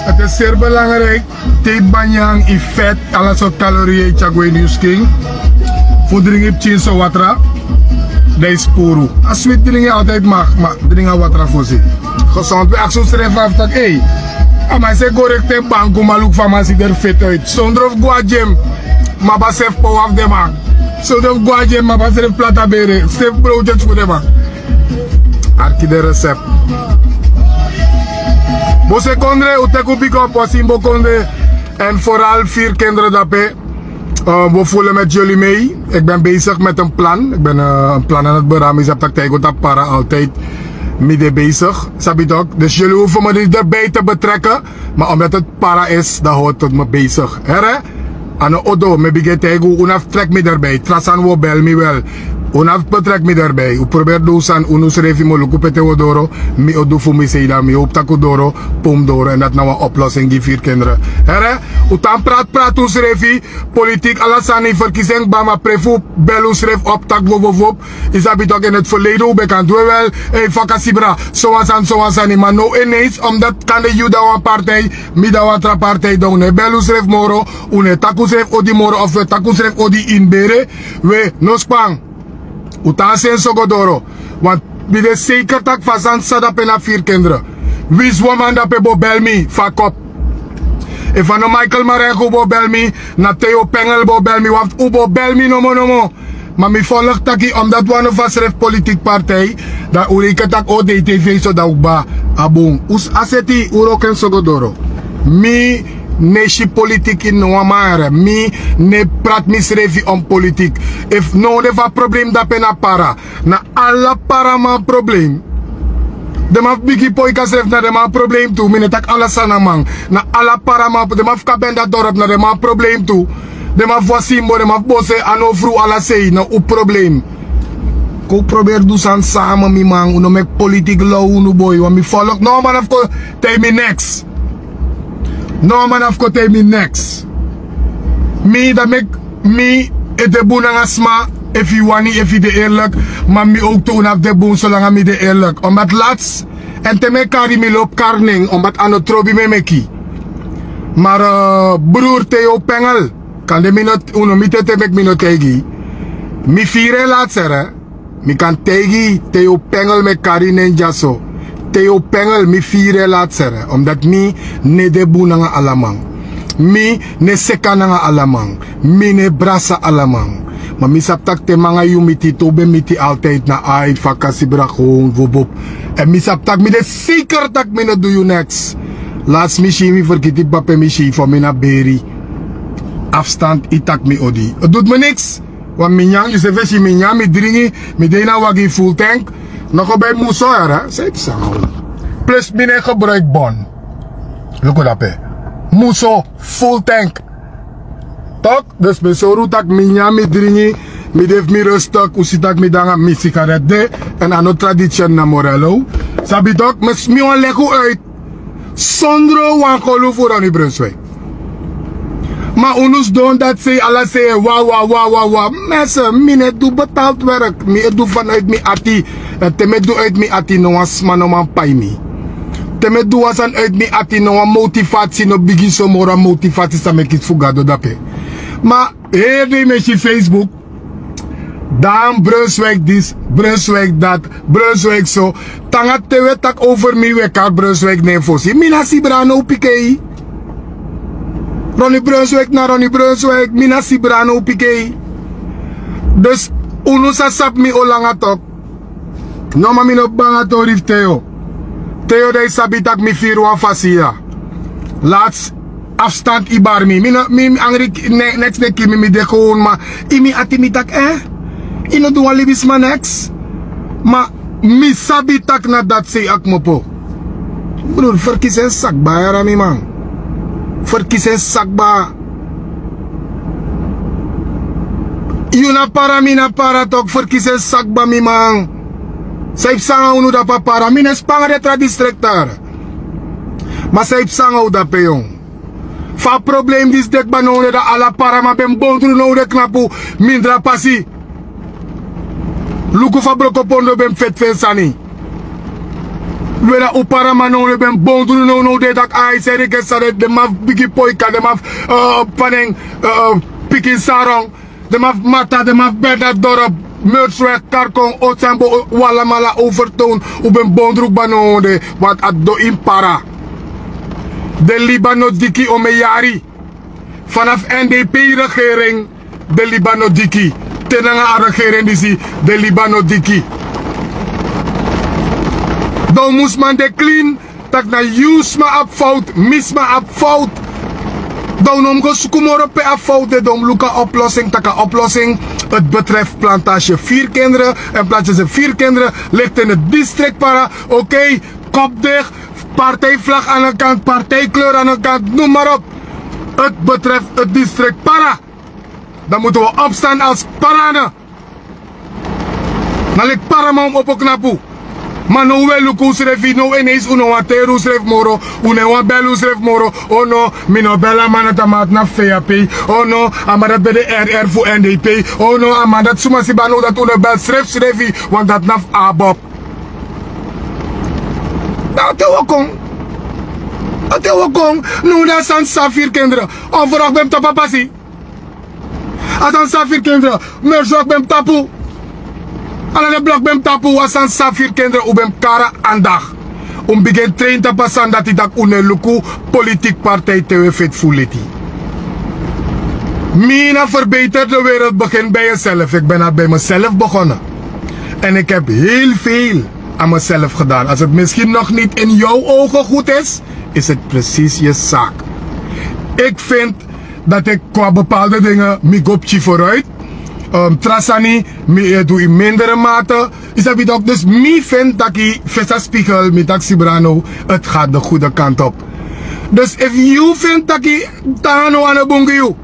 Het is zeer belangrijk. Te banyang effect alle soort calorieën chagwe nieuwsking. Voeding op chin so watra. Dat is puru. Als we drinken altijd mag, maar drinken watra voor zich. Gezond. We zo schrijven af dat maar ze correcte bank maar look van ziet er fit uit. Zonder of guajem, maar basef po af de man. Zonder of guajem, maar basef plata bere. Stef broodjes voor de man. Arki de recept. Bo secondre, uteku piko posimbo konde. En vooral 4 kinderen daarbij. We voelen met jullie mee. Ik ben bezig met een plan. Ik ben een plan aan het beramen. Ik heb dat tegen dat para altijd midden bezig. Snap je toch? Dus jullie hoeven me niet erbij te betrekken. Maar omdat het para is, dan houdt het me bezig. Herre? Aan de odo, me begint tegen unaf trek me erbij. Trasan wo bel me wel. Unaf betrek me erbij. U probeer doesan, unus refi mo luku pete wodoro. Mi odo fu mi seida, mi op takudoro, pomdoro. En dat nou een oplossing die 4 kinderen. Herre? U tan praat us refi. Politiek alasani verkiezing bama prefu. Bel us ref op tak wop. Is dat toch in het verleden hoe bekend doen wel. Hey vakasibra, zoals aan. Maar nou ineens, omdat kan de juda partij, mida watra partij doen. Bel us ref moro. Une takus ref odi moro of we takus ref odi inbere. We no spang. Utan sen sogodoro. Want wie de zeker tak van sadap en 4 kinderen. Wie is woman dat pe bo bel me? Fuck up. If van Michael Marengo bo bel me. Na Theo Pengel bo bel me. Want u bo bel me no mo. Maar mi volgt taki omdat one of us ref politiek partij. Dat ureke tak ODTV zo dat ba. Abong. Us aseti uroken sogodoro. Mi neshi politiek in no amare. Mi ne prat misrevi om politiek. If no deva probleem dat pena para. Na alla para ma probleem. De maf bigi poika schreef na de ma probleem toe. Mine tak alla sanamang. Na alla para ma. De maf kabenda dorp na de ma probleem toe. De maf wasimbo, de maf bose ano vru alla sei. Na u probleem. Ko probeer dusan samen mi man. Uno mek politiek low unu boy. Want mi volg. No man afko tell me next. No man afko tell me next. Mi dat mek mi ete boenang asma. If je wani, if je de eerlijk. Maar mi ook toen af de boen zolang mi de eerlijk. Omdat laatst. En te me kari mi loop karning. Omdat aan het trobi me meki. Maar broer Theo Pengel. Kan de minot. Uno mi te mek minot tegi. Mi 4 laatst er. Mi kan tegi Theo Pengel me kari ninja so. Theo Pengel mi 4 laatst er. Omdat mi ne de boenang alamang. Mi ne sekananga alamang. Mi ne brasa alamang. Maar mi saptak te manga yumiti tobe miti altijd na ait vakasibra gewoon wobop. En mi saptak mi de zeker tak mi na do you next. Laatst mi shi mi verkiti bape mi shi voor mi na beri. Afstand itak mi odi. Het doet me niks. Want mi nyang, je zegt mi nyang, mi dringi, mi dena wagi full tank. Nog bij moeso hè, zei het zo. Plus mi ne gebruik bon. Look dat pe. Moeso full tank. Toch? Dus me zo roet ik minya mi dringi, mi def mi rustig, usitak mi danga mi sigaret de, en ano tradition na morello. Sabi toch? Mi on lego uit. Zonder wankolu voor aan die Brunswijk. Maar onus doen dat ze alla zeggen, wa. Mensen, mi net doe betaald werk. Mi doe vanuit mi ati. En te me doe uit mi ati no was man no man pay mi. Te me doe was uit mi ati no motivatie no bigi so mora motivatie sa me kit fugado dape. Maar heel met je Facebook. Dan Brunswijk dit, Brunswijk dat, Brunswijk zo. Tangat te wet tak over mi wekar Brunswijk neem voorzien. Mina Sibrano pikei. Ronnie Brunswijk, mina Sibrano pikei. Dus unusa sap mi olanga tok. No ma mi no banga torif Theo. Theo de sabitak mi firwa fasia. Laatst afstand ibar mi. Mi angry next neki mi de gewoon maar imi atimitak ino doa libis ma next. Maar mi sabitak na dat say akmopo. Broer, verkies en sakba era mi man. Verkies en sakba. Yuna para mi na para tok verkies en sakba mi man. Saip sanga unu da papara. Mi nespanga de tradistrectar. Maar saip sanga u da peyong. Fa probleem dis dek ba nodig da ala para ma ben bontru nodig knapu mindra pasi. Luku fa broko pondo ben fet fensani. Wera upara mano le ben bondru no de tak ai sere ke sare de maf bigi poika de maf paneng piki sarong de maf mata de maf beda dorp Meursweg karkong otsambo wala mala overtoon u ben bondru bano de wat at do impara de Libano diki omeyari vanaf NDP regering de Libano diki tenanga regering disi de Libano diki dan moest man de clean tak na use ma op fout mis ma op fout dan om go sukumoro pe op fout dan luka oplossing taka oplossing het betreft plantage 4 kinderen en plantage 4 kinderen ligt in het district para oké, kop dicht, partijvlag aan de kant, partijkleur aan de kant, noem maar op. Het betreft het district para. Dan moeten we opstaan als paranen. Dan ligt paramount op een knapu. Maar nou wel luku schreef no ineens uno wateru schreef moro, uno wa belu schreef moro, oh no, mino bella manatamat na VAP, oh no, amadat bij de RR voor NDP, oh no, amadat sumasibano dat uno bel schreef, want dat naf abob. Nou, te wakong, nu dat zijn safir kinderen, overal ben tapa passie. Als een safir kinderen, merzak ben tapu. Alle de blok bem tapu wasan safir kinderen u bem kara andag. Begin train te passen dat hij dat une luku politiek partij te fit voeliti. Mina verbeterde wereld begint bij jezelf. Ik ben bij mezelf begonnen. En ik heb heel veel aan mezelf gedaan. Als het misschien nog niet in jouw ogen goed is, is het precies je zaak. Ik vind dat ik qua bepaalde dingen migopje vooruit. Trasani, doe in mindere mate. Is dat niet ook? Dus mi vind dat ik Vesta Spiegel met Taxibrano, het gaat de goede kant op. Dus if you vindt dat ik Tano aan de bungie.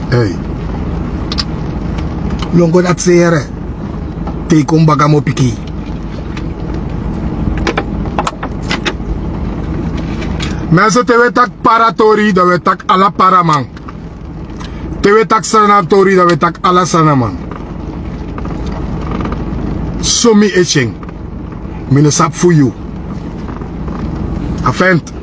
Hey. Longo dat zeere. Tekom bagamo piki. Mensen te wetak paratori, dat wetak ala paraman. Te wetak sanatori, dat wetak ala sanaman. Somi etching. Mine sap voor you. Afent.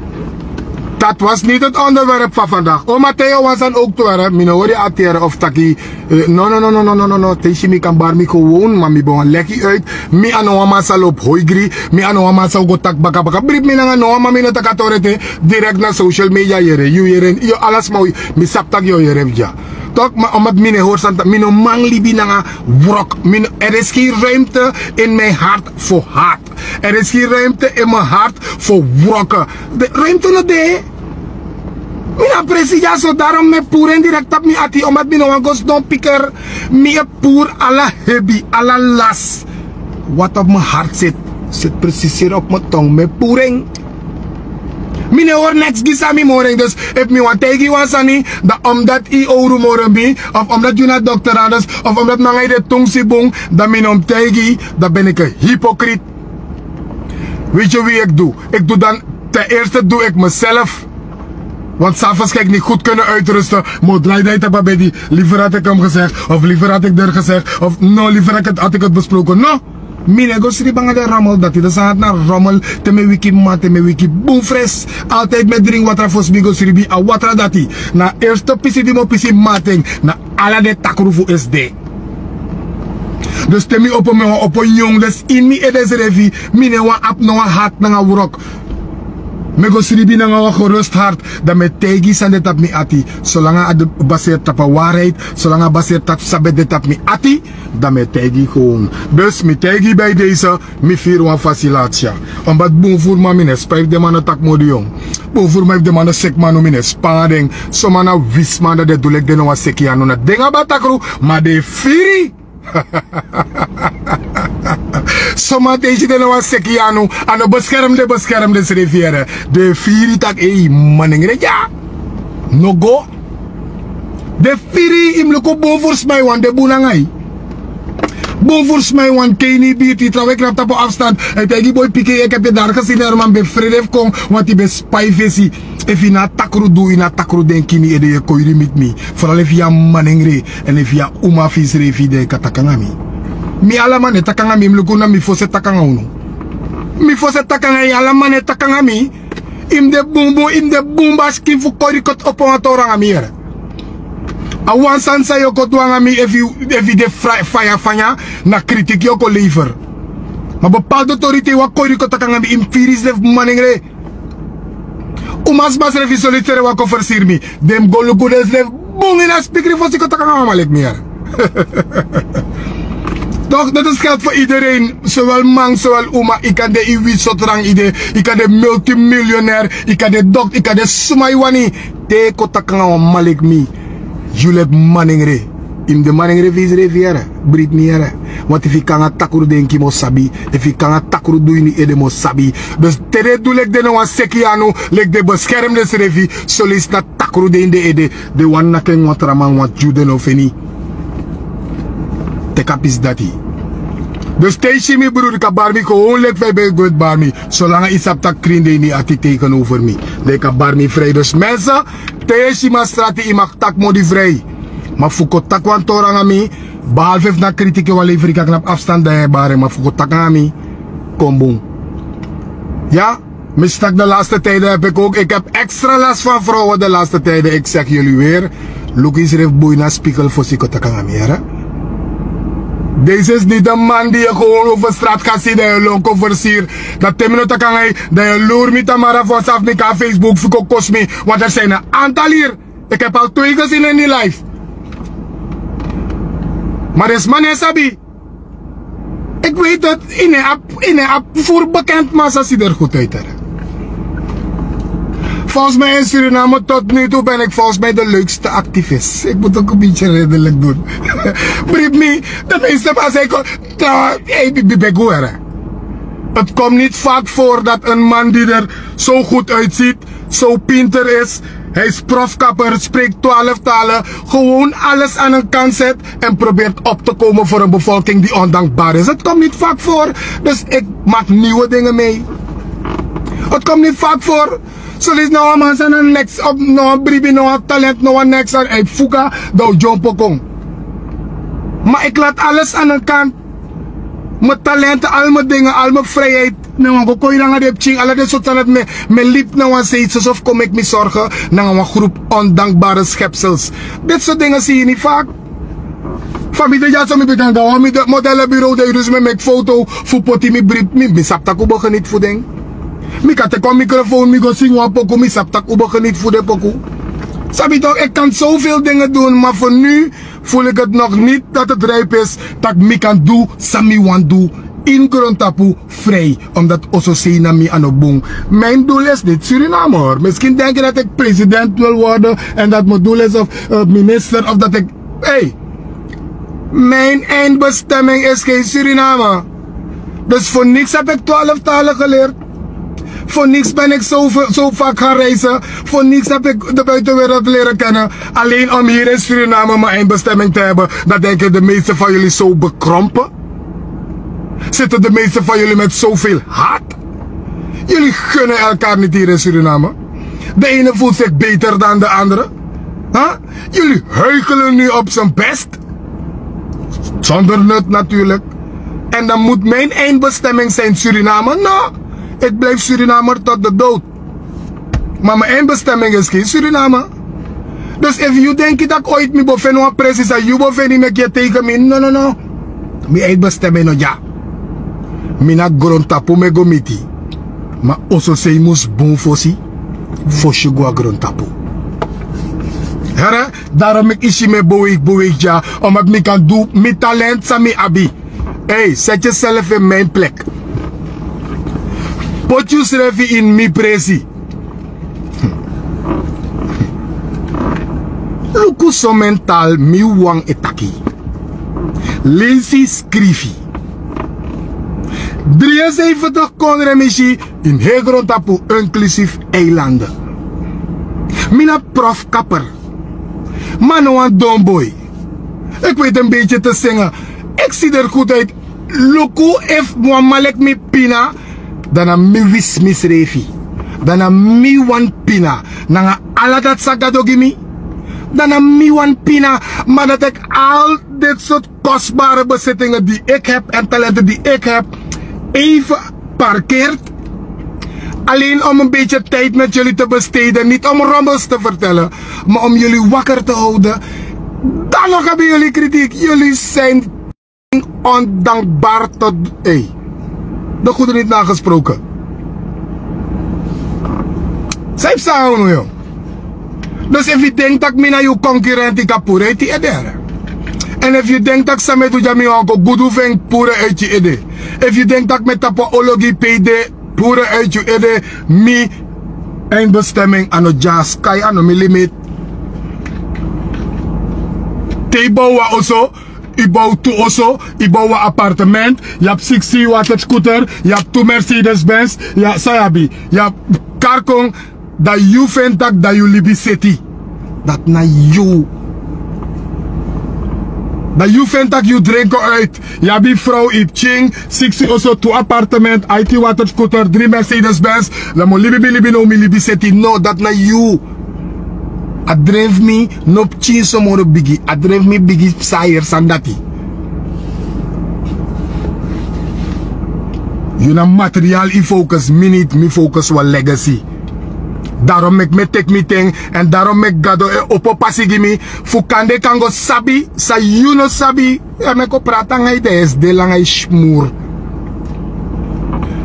Dat was niet het onderwerp van vandaag. O Matteo was dan ook te werk. Mine hoor je ateren of taki. No. Teshi mi kan bar mi gewoon. Maar mi bon lekkie uit. Mi ano massa loop hoigri. Mi ano massa go tak baka. Brief mi nanga no ma mi no takatorete. Direct naar social media jere. You alles mooi. Mi sap tak yo jere via. Toch, maar omdat mine hoort dat mine mang libi nanga wrok. Er is geen ruimte in mijn hart voor haat. Er is geen ruimte in mijn hart voor wrokken. De ruimte no de. Mina precies zo daarom me poer en direct op mi ati omdat mi no angos don picker mi poer alla hebi alla las. Wat op mijn hart zit precies hier op mijn tong me poering. Mine hoor niks gisami moreng, dus if mi want tegi wasani, da omdat I ouro moren bi, of omdat je naar dokter anders, of omdat mij de tong si bong, da min om tegi, dan ben ik een hypocriet. Weet je wie ik doe? Ik doe dan, ten eerste doe ik mezelf. Want s'avonds ga ik niet goed kunnen uitrusten. Maar draai dat op baby. Liever had ik hem gezegd. Of liever had ik er gezegd. Of no, liever had ik het besproken. No. Mine go sri banga de rommel dat hij. Dat gaat naar rommel. Te me wiki mat, te me wiki boefres. Altijd met drinkwater voor smigo sri bi. A water dat hij. Na eerste pisi die mo pisi mating. Na ala de takrufu is de. Dus te me op een jong. Dus in mi edes revi. Mine wa ap no wa hat na nga wurok. Mego sribi na nga gerust hart dat met tegi san dit op mi ati. Zolang het baseert op waarheid, zolang het baseert op sabet dit op mi ati, dat met tegi gewoon. Dus met tegi bij deze, mi vier een facilatie. Omdat boem voor ma mine spijf de man tak modi jong. Boem voor ma de man sek man mine spading. So man wis man dat de doelek de no wa seki anu na denga batakru, maar de firi. Soma deze de nou seki anu, ano beschermde rivière. De firi tak maningre ja. No go. De firi im luko bon voor mij wan de bunangai. Bon voor mij wan keni beauty trouwens knap op afstand. En tegen boy pike ik heb je daar gezien er man be vrede kom want die be spy vesi. If ina takru do ina takru den kini ede je koiri mit me. Vooral if ya maningre en if ya uma vis revi de katakangami. Mi alamane takanga mi mlukuna mi fose takanga uno. Mi fose takanga i alamane takanga mi. Im de bumba skin fu korikot opon atoranga mi era. A wan sansa yo kotwanga mi if you de fire fanya na kritik yo ko lever. Maar bepaalde autoriteiten wat korikot takanga mi im firis de maningre. Umas mas refi solitaire wa ko versir mi. Dem golu kudes de bung in a speaker fosi ko takanga malek mi era. Toch, dat is geld voor iedereen. Zowel man, zowel oma. Ik kan de iwi sotrang ide. Ik kan de multimiljonair. Ik kan de dokter. Ik kan de sumaiwani. Te kotakanga malik mi. Julep maningre. In de maningre vis reviera. Brit mi era. Want if ik kan takuru denki mo sabi. If ik kan takuru doe ni ede mo sabi. Dus tere doe lek de no wan sekiano. Lek de beschermde revi. Solis na takuru de in de ede. De wan naken watraman wat jude no feni. Te kapis dati. Dus tegen me broer, ik heb barmi gewoon lekker bij goed barmi. Zolang iets op dat kring die niet ati tegenover me. Ik heb barmi vrij. Dus mensen, tegen me straat je mag tak modi vrij. Maar voor tak wan torang aan me, behalve even naar kritiek wel even ik knap afstand daar baren, maar voor tak aan me, kom boom. Ja, mistak de laatste tijden heb ik ook. Ik heb extra last van vrouwen de laatste tijden. Ik zeg jullie weer, look eens even boei naar spiegel voor zich tak aan me, hè? Deze is niet de man die je gewoon over straat gaat zien, dat je lonko versier. Dat 10 minuten kan hij, dat je loer met Tamara voor zelf met aan Facebook, voor kost me. Want er zijn een aantal hier. Ik heb al 2 gezien in die live. Maar is man en sabi. Ik weet dat in een app voor bekend massa ziet er goed uit. Volgens mij in Suriname tot nu toe ben ik volgens mij de leukste activist. Ik moet ook een beetje redelijk doen. Brief me, de meeste mensen het komt niet vaak voor dat een man die er zo goed uitziet, zo pinter is, hij is profkapper, spreekt 12 talen, gewoon alles aan een kant zet en probeert op te komen voor een bevolking die ondankbaar is. Het komt niet vaak voor, dus ik maak nieuwe dingen mee. Het komt niet vaak voor. Zo is nou een man zijn een next op, nou een bribi, nou een talent, nou een next aan een fuga, nou jumpo kom. Maar ik laat alles aan een kant. Mijn talenten, al mijn dingen, al mijn vrijheid. Nou, ik kon je dan de ching, alle de soort van het me liep nou aan steeds, alsof kom ik me zorgen naar een groep ondankbare schepsels. Dit soort dingen zie je niet vaak. Familie, ja, zo me bekend, hoor, met het modellenbureau, dat je dus met mijn foto, voor poti, me brief, me sap tak ubo geniet voor ding. Ik had een microfoon, ik ga zingen wat pokoe, ik sap tak ubo geniet voor de pokoe. Sabi toch, ik kan zoveel dingen doen, maar voor nu voel ik het nog niet dat het rijp is dat ik kan doen, sami wan doen, in grondtapu vrij, omdat osso see na mi aan boom. Mijn doel is niet Suriname hoor. Misschien denk je dat ik president wil worden en dat mijn doel is of minister of dat ik... Hey, mijn eindbestemming is geen Suriname. Dus voor niks heb ik 12 talen geleerd. Voor niks ben ik zo vaak gaan reizen. Voor niks heb ik de buitenwereld leren kennen. Alleen om hier in Suriname mijn eindbestemming te hebben. Dan denken de meeste van jullie zo bekrompen. Zitten de meeste van jullie met zoveel haat. Jullie gunnen elkaar niet hier in Suriname. De ene voelt zich beter dan de andere. Huh? Jullie huichelen nu op zijn best. Zonder nut natuurlijk. En dan moet mijn eindbestemming zijn Suriname. Nou, ik blijf Surinamer tot de dood. Maar mijn eindbestemming is geen Suriname. Dus if you denk dat ik ooit me boven een precies aan je boven met je tegen me, no. Mijn eindbestemming no ja. Mina grondtapu me gomiti. Maar also say mus bon fossi. Fosje gwa grondtapu. Hera, daarom ik ishi me boeig ja. Omdat ik kan doen met talent sa mi abi. Hey, zet jezelf in mijn plek. Put yourself in mi presi. Luku so mental mi wang etaki. Lazy skrifi. 73 konremishi in Hegrondtapu inclusief eilanden. Mina prof kapper. Mano een domboy. Ik weet een beetje te zingen. Ik zie er goed uit. Luku if malek mi pina. Dan a mi wis misrefi. Dan a mi wan pina. Nanga ala dat sagadogi mi. dan een miwan pina. Maar dat ik al dit soort kostbare bezittingen die ik heb en talenten die ik heb, even parkeert. Alleen om een beetje tijd met jullie te besteden. Niet om rommels te vertellen, maar om jullie wakker te houden. Dan nog hebben jullie kritiek. Jullie zijn ondankbaar tot... Hey, de goede niet nagesproken. Zij samen, joh. Dus als je denkt dat ik naar je concurrent ik kan poeren uit je idee. En als je denkt dat ik samen doe je me ook goed hoeveel poeren uit je idee. Als je denkt dat ik met tapo ologie PD poeren uit je idee, mi eindbestemming aan het jas kan je aan de limit. Te bouwen also. Je bouwt toe also, je bouwt een appartement, je hebt 60 watt scooter, je hebt 2 Mercedes-Benz, ja, sayabi, je hebt karkong, dat je vindt dat je libi city. Dat na you. Dat je vindt dat je drinken uit. Je hebt die vrouw, je hebt ching, 60 also, 2 appartement, IT water scooter, 3 Mercedes-Benz, dan moet libi no mi libi city. No, dat na you. A drive me no chin somoro bigi. A drive me bigi sayer sandati. You na materiaal in focus, minute me focus wa legacy. Daarom ik me take me thing en daarom ik gado opo pasigi mi fukande kango sabi sa you no sabi ya me ko prata ngai des de langai shmur.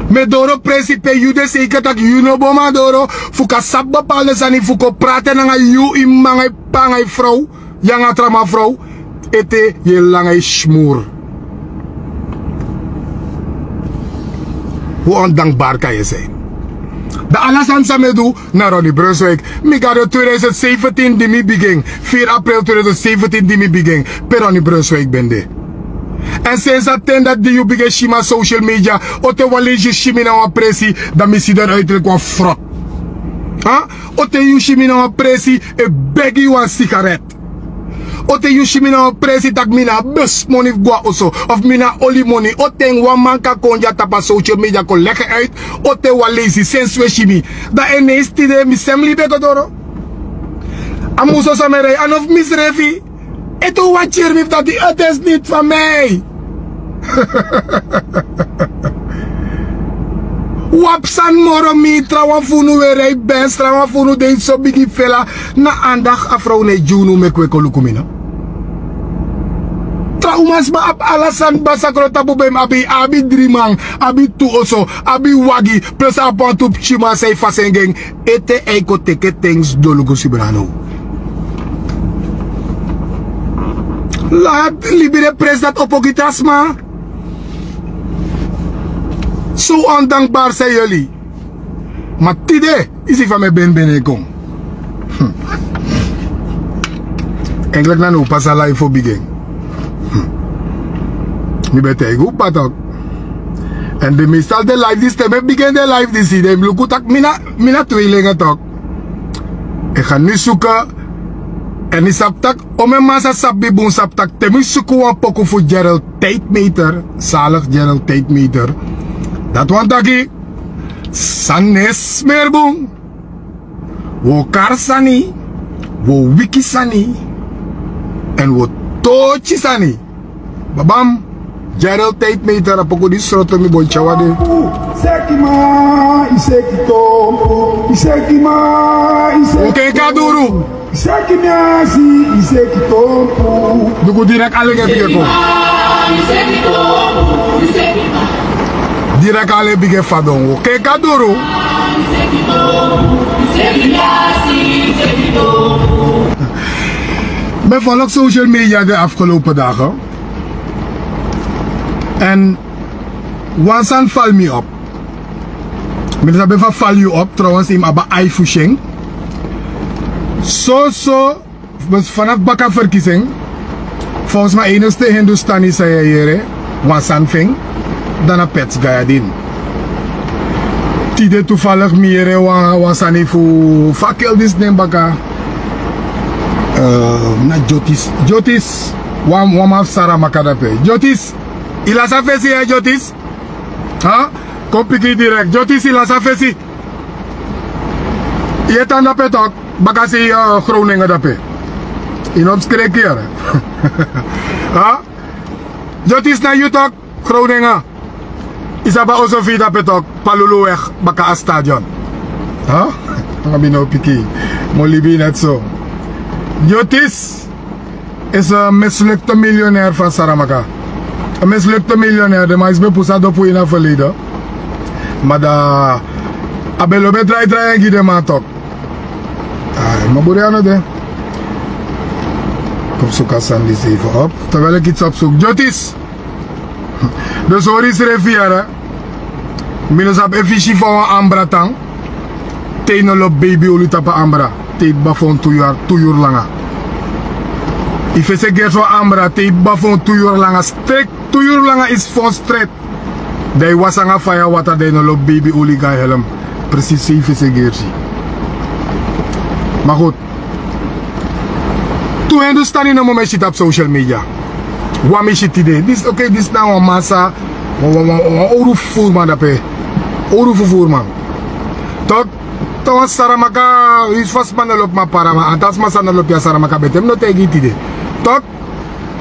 Me doro principe you de zeker dat you no boma doro fuka sab bepaalde zani fuko praten nanga you in mangai pangai vrouw yang atrama vrouw ete je langai shmur. Hoe ondankbaar kan je zijn? De alasan samedu naar Ronnie Brunswijk. Mi gado 2017 die mi begin. 4 april 2017 die mi begin. Per Ronnie Brunswijk bende. En sinds dat tijd dat die begin shima social media. Ote waleje shimi na wa presi. Dat mi si dan uitelijk wa frot. Ote you shimi na wa presi. E begi wa sigaret. Ote you shimi na wa presi tak mina bus money gwa oso. Of mina oli money. Ote wa manka konja tapa social media ko leggen uit. Ote wa lazy sinds we shimi. Da enes tide mi semli beko doro. Amuso samerei anof misrefi. Eto watcher me dat die het is niet van mij. Wapsan moro mi trawafunu werei bens trawafunu de so bigi fela na andag afro ne junu me kweko lukumina. Traumas ma ab alasan basakro tabu bem abi drimang abi tu oso abi wagi plus apontu chima say fasengeng ete eiko teke things dolugo sibrano. Laat libere pres dat opogitasma. Zo ondankbaar zijn jullie. Maar tide is ik van mijn ben kom. Eigenlijk na no pas a live voor begin. Mi bete go patok. En de meestal de live die stemmen begin de live die zie dem lukutak mina tweelingen tok. Ik ga nu zoeken. En die saptak, om een massa sapbibon saptak, temi suku wan poko voor Gerald Tijdmeter, zalig Gerald Tijdmeter. Dat want dagi, sanes merbong, wo karsani, wo wiki sani, en wo tochi sani. Babam, Gerald Tijdmeter, apoko di sroto mi boy chawade. Sekima, isekito, isekima, isekito. Oke kaduru. Sekimiasi, isekito. Dugu direct ale bige ko. Direct ale bige fadon. Oke kaduru. Ben volg social media de afgelopen dagen. En wansan val me op. Met dat ben val je op trouwens in aba iFushing. Zo, vanaf Baka verkiezing, volgens mij enigste Hindustani zei hier, wansan ving, dan een pets gayadin. Tide toevallig meer wansani voor fakkel dis nem Baka. Na Jotis, wamaf Sara Makadape. Jotis, ilasa fesi ya Jotis? Ha? Kom piki direct. Jotis ilasa fesi. Je tanda petok. Bakasi Groningen dape. In opskreken. Ha? Jotis na YouTube, Groningen. Isaba also vida petok, Paluluweg, baka a stadion. Ha? Nga binopiki. Molibi net zo. Jotis is een mislukte miljonair van Saramaka. Een mislukte miljonair, de mais be pusado po in het verleden. Maar da abelo be draai en gide man tok. Ay, maar Boeriano de. Kom zoeken Sandy even op. Terwijl ik iets opzoek. Jotis. Dus hoor is revieren. Minus op efficie van een ambra tang. Teenolop baby olu tapa ambra. Teet bafon 2 uur langer. If je zegt zo ambra, teet bafon 2 uur langer. Strek 2 uur langer is van strijd. Die was aan fire water de nolop baby olu ga helm. Precies 7 segersi. Maar goed. Toen Hindustani no moment zit op social media. Wat me zit idee? Dit oké, dit is nou een massa. Oru voerman dape. Oru voerman. Toch? Toch Saramaka is vast man lop ma parama. Antas massa na lop ya Saramaka betem no tegi idee. Toch?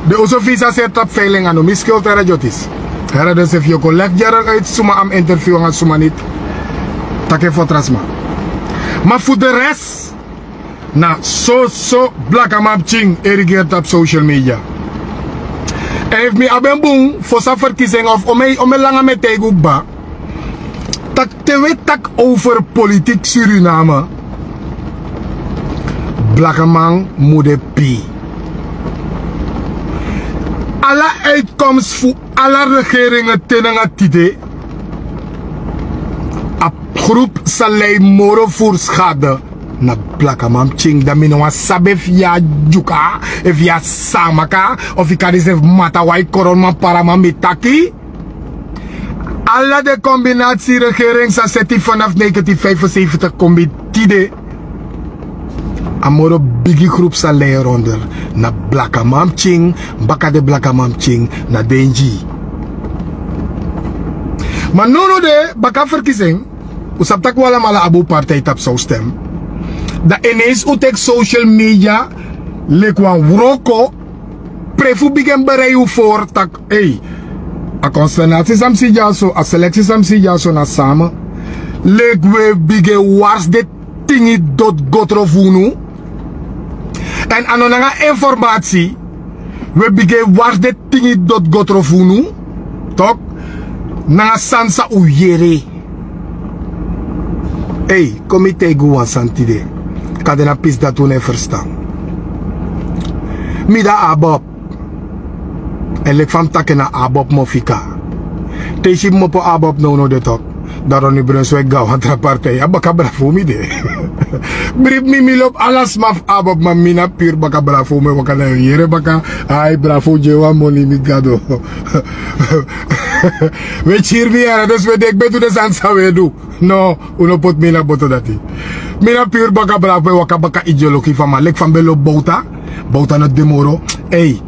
De osofisa set op veiling aan miskil tera jotis. Hera dus if je collect jaren uit suma am interview aan suma niet. Take fotrasma. Maar voor de rest. Na so blakamap ching erigeert op social media. En if me aben boom voor sa verkiezing of ome lange met teguba. Tak te weet tak over politiek Suriname. Blakamang moet pi. Alle uitkomst voor alle regeringen tenenga tide. A groep salei moro voor schade. Na blakamam ching da mino wa sabe via juka e via samaka of ik kadisef matawai koronman paraman mitaki. Alla de combinatie regering sa seti vanaf 1975 commitide. Amoro bigi groep sa leer onder na blakamam ching baka de blakamam ching na denji. Maar nono de baka verkiezing usaptak wala mala abu partij tap zo stem. Dat ineens utek social media lekwa wroko prefu bigen bereyu voor tak hey a consternatie sam si jaso a selectie sam si jaso na samen lekwe bige wars de tingi dot gotrofunu en anonanga informatie we bige wars de tingi dot gotrofunu tok na sansa uyere hey komite guwa santide kadena pis dat toen verstaan. Mida abob. En lek van takken na abob mofika. Teesi mopo abob no de top. Daarom ni Brunswijk gauw aan de partij. Abaka bravo mi de. Brip mi milop alas maf abob ma mina puur baka bravo me wakana yere baka. Ay bravo jewa moni mi gado. We cheer mi ara dus we dek betu de sansa we do. No, uno pot mina boto dati. Mina puur baka bravo waka baka ideologie van ma lek van belo bouta. Bouta na demoro. Ey,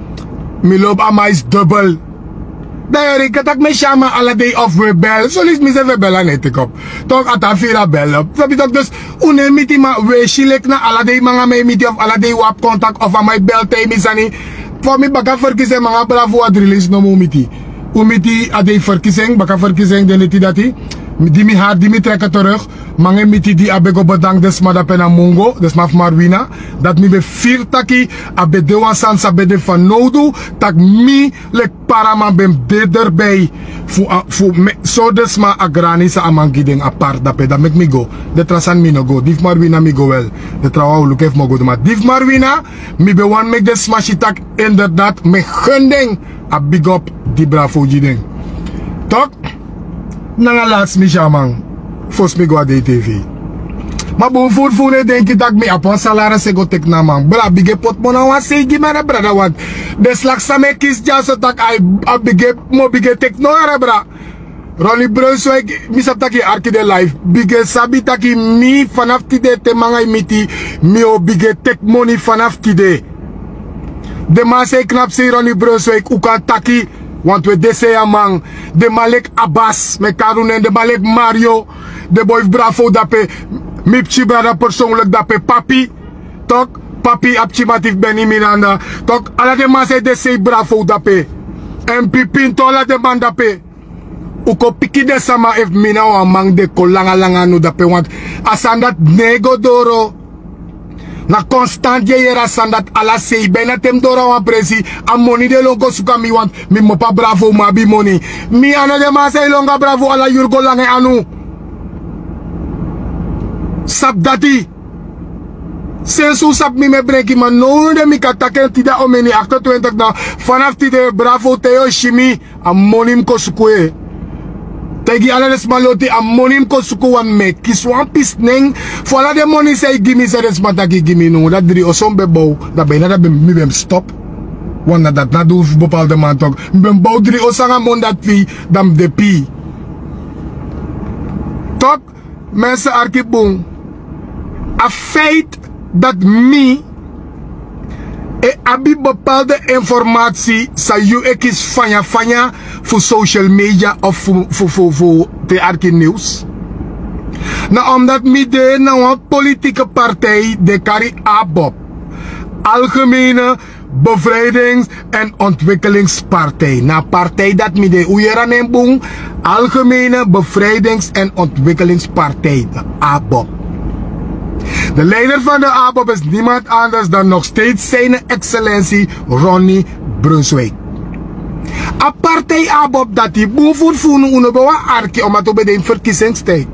milop amais dubbel. Daarom katak me shama alla day of rebel. Zo lies me ze rebella netik op. Toch atafira bel op. Sabi toch dus unemiti ma we shilek na alla day mga may miti of alla day wap contact of amay bel tay misani. Voor me baka verkiseng mga bravo ad release no mumiti. Umiti ade verkiseng baka verkiseng deniti dati. Die mi haar die mi trekken terug. Mange miti die abego bedankt des ma pena mungo. Des maf marwina. Dat mi be 4 taki. Abe dewa sansa bede van nodu. Tak mi lek paraman bem deder bij. Fu so des ma agrani sa amangiding apart dape. Dat mek mi go. De trasan mi no go. Dif marwina mi go wel. De trawa u lukef mo go. Maar dif marwina. Mi be wan mek des ma shitak inderdaad. Me gending. A big up die bravo jiding. Tok. Nanga laatst mi jamang. Fos mi go a DTV. Maar boven voelen denk ik dat ik me op een salaris go tek na man. Bra bige pot mona wan segi man brada want. De slag sa me kis jaso tak ai a bige mo bige tek no ara bra. Ronnie Brunswijk mi sap taki arki de life. Bige sabi taki mi vanaf tide te manga miti mi o bige tek money vanaf tide. De man say knap say Ronnie Brunswijk u kan taki. Want we desea man, de Malek Abbas, me Karunen, de Malek Mario, de boy bravo dape, mipchi brada persoonlijk dape papi, toch? Papi apchimatif Benny Miranda. Tok ala de man say de say bravo dape. En pipin tola de man dape. Uko piki de sama if mina wa mang de ko langa nu dape. Want asandat nego doro. Na constant je yera sandat ala say bijna tem dora wan presi. A money de longo suka mi want. Mi mopa bravo ma bi money. Mi ana de man say longa bravo ala yurgo lange anu. Sap dati. Sensu sap mi me breki man no de mi kataken tida omeni 28 na vanaf tide bravo Theo Shimi a monim ko sukwe. Tegi ala des maloti a monim ko suku wan me kiswan pisneng fola de money say gimme say des mataki gimme no dat drie osombe bow da bijna dat mi bem stop. Wana dat na do bepaalde man tok. Mi bem bow drie osanga mon dat fi dam de pi. Tok mensen arkibong. A feit dat mi abi bepaalde informatie sa you ekis fanya voor social media of voor de arki nieuws. Nou omdat mi de nou een politieke partij de kari ABOP. Algemene Bevrijdings- en Ontwikkelingspartij. Na partij dat mi de uyeran en boom. Algemene Bevrijdings- en Ontwikkelingspartij. De ABOP. De leider van de ABOP is niemand anders dan nog steeds zijn excellentie Ronnie Brunswijk. A partij ABOP dat die boven voelen unebewa arki om het op de verkiezingstijd.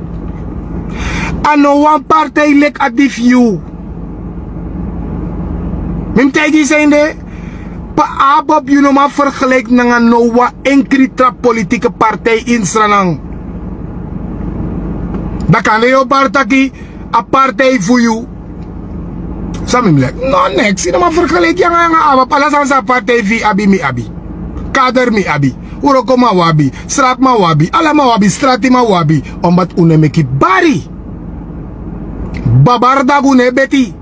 En no one partij lek a die view. Mim tegi zijn de pa ABOP you know ma vergelijk na no wa enkri trap politieke partij in Sranang. Da kan je partaki a partij voor jou. Samim lek. No next. Ina ma vergelijk yang ABOP. Alasan sa partij vi abi mi abi. Kader mi abi. Uroko ma wabi. Straat ma wabi. Ala ma wabi. Strati ma wabi. Omdat unemeki bari. Babarda gune beti.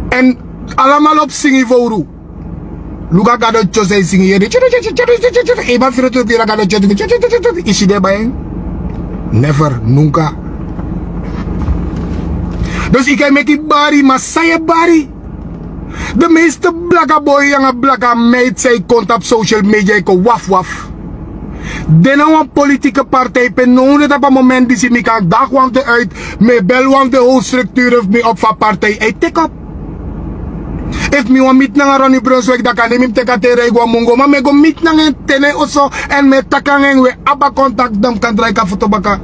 En allemaal op singi voru. Luka gado chose singi yedi. Eba firotu kira gado chose. Is je daarbij? Never. Nunca. Dus ik heb die bari, maar zij bari. De meeste blakka boy en blakka meid zij komt op social media ik waf waf. Den nou een politieke partij penone dat op een moment die ze me kan dag want uit, me bel want de hoofdstructuur of me op van partij. Hey, tik op. If me want meet na Ronnie Brunswijk dat kan hem teka tere igwa mungo, maar me go meet na een tene oso en me takang we abba contact dam kan draai ka fotobaka.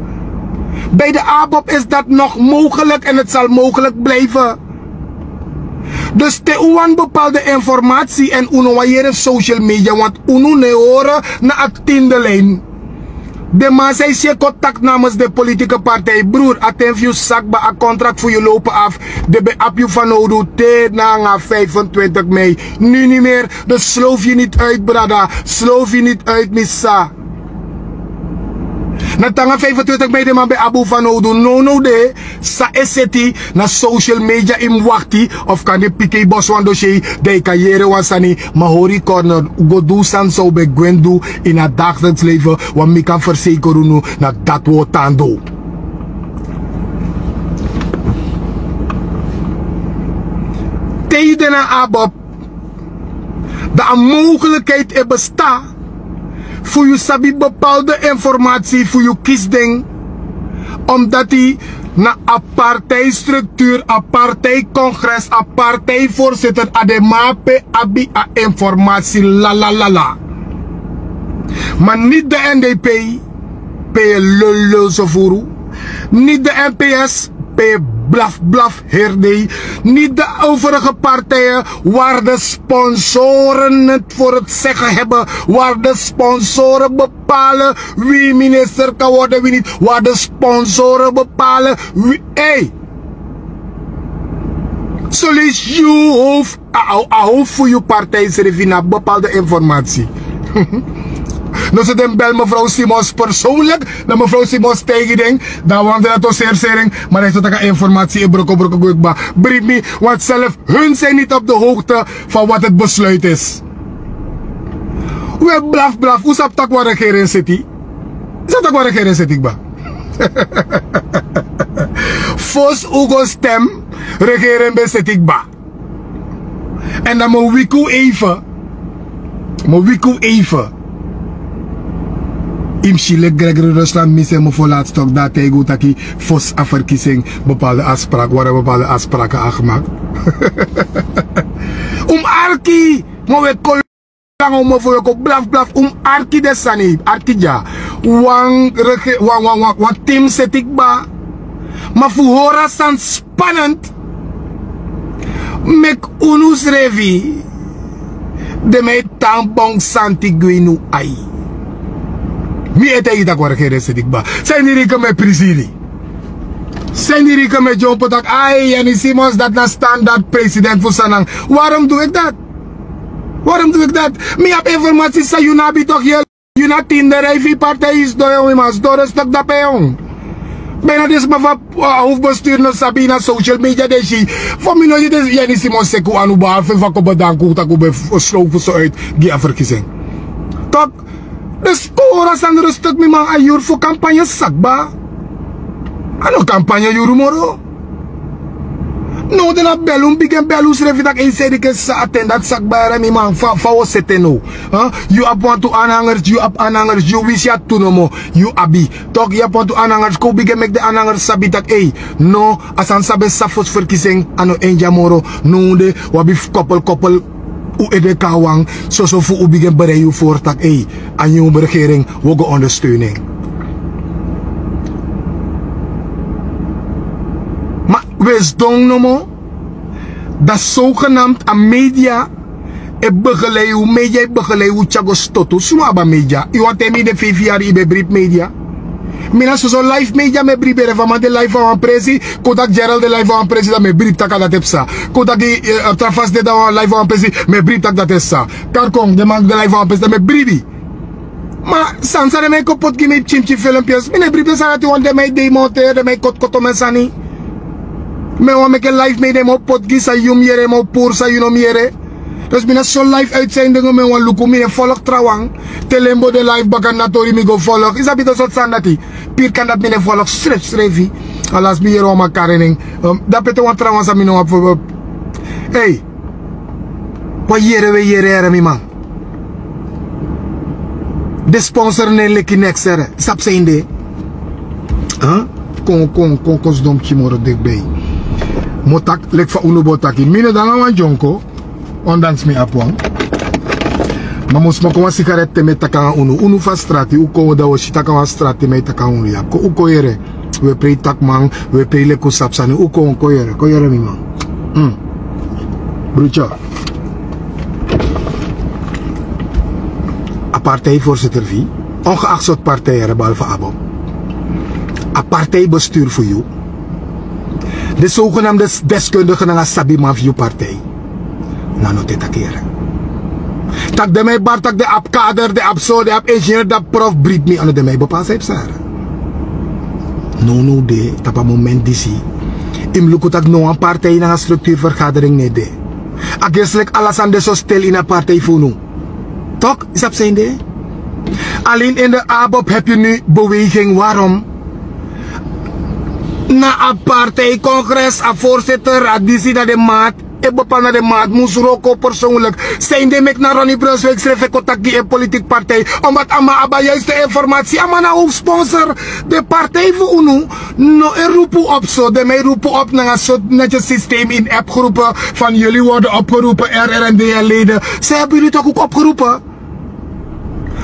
Bij de ABOP is dat nog mogelijk en het zal mogelijk blijven. Dus te uwan bepaalde informatie en uno wajere social media, want uno ne horen na actiende lijn. De man zei je contact namens de politieke partij. Broer, attenview zakba a contract voor je lopen af. De be ap je van Odo te na 25 mei. Nu niet meer, dus sloof je niet uit brada. Sloof je niet uit missa. Na tanga 25 mei de man bij Abu van Odo. No de. Sa eseti na social media in wachti. Of kan de pike bos wan dossier. De carrière wansani. Mahori corner. Ugo do san so be gwendu. In het dagelijks leven. Wat mi kan verzekeren nu. Na dat woord tando. Tegen na ABOP. Dat een mogelijkheid er bestaat. Voor je sabi bepaalde informatie voor je kiesding. Omdat die na een partijstructuur, een partijcongres, een partijvoorzitter ademape abi a informatie la. Maar niet de NDP, pe lullo zovuru. Niet de NPS, pe blaf herde. Niet de overige partijen waar de sponsoren het voor het zeggen hebben. Waar de sponsoren bepalen wie minister kan worden, wie niet. Waar de sponsoren bepalen wie... Hey! So lees je hoofd voor je partij naar bepaalde informatie. Dus het een bel mevrouw Simons persoonlijk. Dat mevrouw Simons tegen denkt. Dan want dat was zeer. Maar hij heeft ook informatie in broko. Brief me. Want zelf hun zijn niet op de hoogte van wat het besluit is. We blaf. Hoe zou dat waar regering zit? Zou dat waar regering zit? Fos Ugo stem. Regering bezit ik ba. En dan moet wiku even. In Chile, Gregory Rusland, misem me voor laatst ook dat hij goed dat hij voor afverkiezing bepaalde afspraken, worden bepaalde afspraken aangemaakt. Arki, maar we kollang om voor je blaf, arki desani, arki ja. Wang team zet ik ba. Maar voor hora staan spannend. Mek unus revi. De mij tampong santigui ai. Mi ete ita kwa rekere sedik ba. Zijn die rieken met presidi. Zijn die rieken met John Potak. Ai, Jenny Simons dat na standaard president voor Sanang. Waarom doe ik dat? Mi heb informatie sa Yunabi toch heel. Yuna Tinder IV partij is door jongen mas. Door een stuk dat jong. Bijna dus maar van hoofdbestuur naar Sabina social media deshi. Voor mij nooit is Jenny Simons seku anu behalve van ko bedanken dat ko be slopen zo uit die verkiezing. Toch? De score zijn rustig met mijn ayur voor campagne sakba. Ano campagne yuru moro? No de la belum big belus revi dat een zei ik sa attendant sakba era mi man fa seteno. You up want to aanhangers, you wish ya to no mo. You abi. Toch you want to aanhangers ko big make de aanhangers sabi dat no asan sabe safos verkiezing ano enja moro. No de wabi koppel u ede kawang zo voor u begin bereid u voor dat aan uw regering woge ondersteuning. Maar wees dong no mo dat zogenaamd aan media begeleid u chagos totu suaba media. U want hem in de 5 jaar ibe brief media. Mina so live media me brief bere van de live van presi kodak Gerald de live van presi dat me brief tak dat epsa kodak die trafas de da live van presi me brief tak dat essa karkong de man de live van presi me brief maar sansa de me kopot gi me chimchi filmpjes me brief sa dat want de me demonter de me kot mesani me wa me ke live me de mo pot gi sa yum yere mo pour sa yuno miere. Dus mina zo live uitzendingen met een luku, mine volg trouwang. Telembo de live bakan natori mi go volg. Is dat niet zo sandati? Pier kan dat mine volg schrevi. Alas mi hier oma karening. Dat pete wan trouwang sa mino op. Hey. Wat jere mi man. De sponsor ne leki next ere. Sap seinde. Kon kosdom chimoro dikbei. Motak lek fa unubotaki. Mine dan wan jonko. Ondanks me apwang. Maar moest maar komen sigarette met taka unu van strati. U komen dat we shitaka van strati met taka unu ja. Ko u koyere. We pre takman, we pre le kusapsani. U komen koyere mi man. Broertje. A partijvoorzitter wie? Ongeacht soort partijen behalve Abo. A partijbestuur voor jou. De zogenaamde deskundigen naar Sabima view partij. Nano te takeren. Tak de mij bar, tak de ap kader, de ap zo, de ap ingenieur, de prof brief me aan de mij bepaald heeft sar. No de, tapa moment disi. Im luku tak no een partij na structuurvergadering ne de. Ageselijk alles aan de zo stel in een partij voelen. Toch? Is dat zijn de? Alleen in de ABOP heb je nu beweging. Waarom? Na een partijcongres, een voorzitter, een disi naar de maat. Ik bepaal naar de maat, moest roko persoonlijk. Zijn de mek naar Ronnie Brunswijk schreef ik dat die een politiek partij. Omdat ama aba juiste informatie, ama na hoofdsponsor. De partij voor UNO, no er roepen op zo. De mij roepen op naar een soort netjes systeem in appgroepen. Van jullie worden opgeroepen, RRND-leden. Zij hebben jullie toch ook opgeroepen?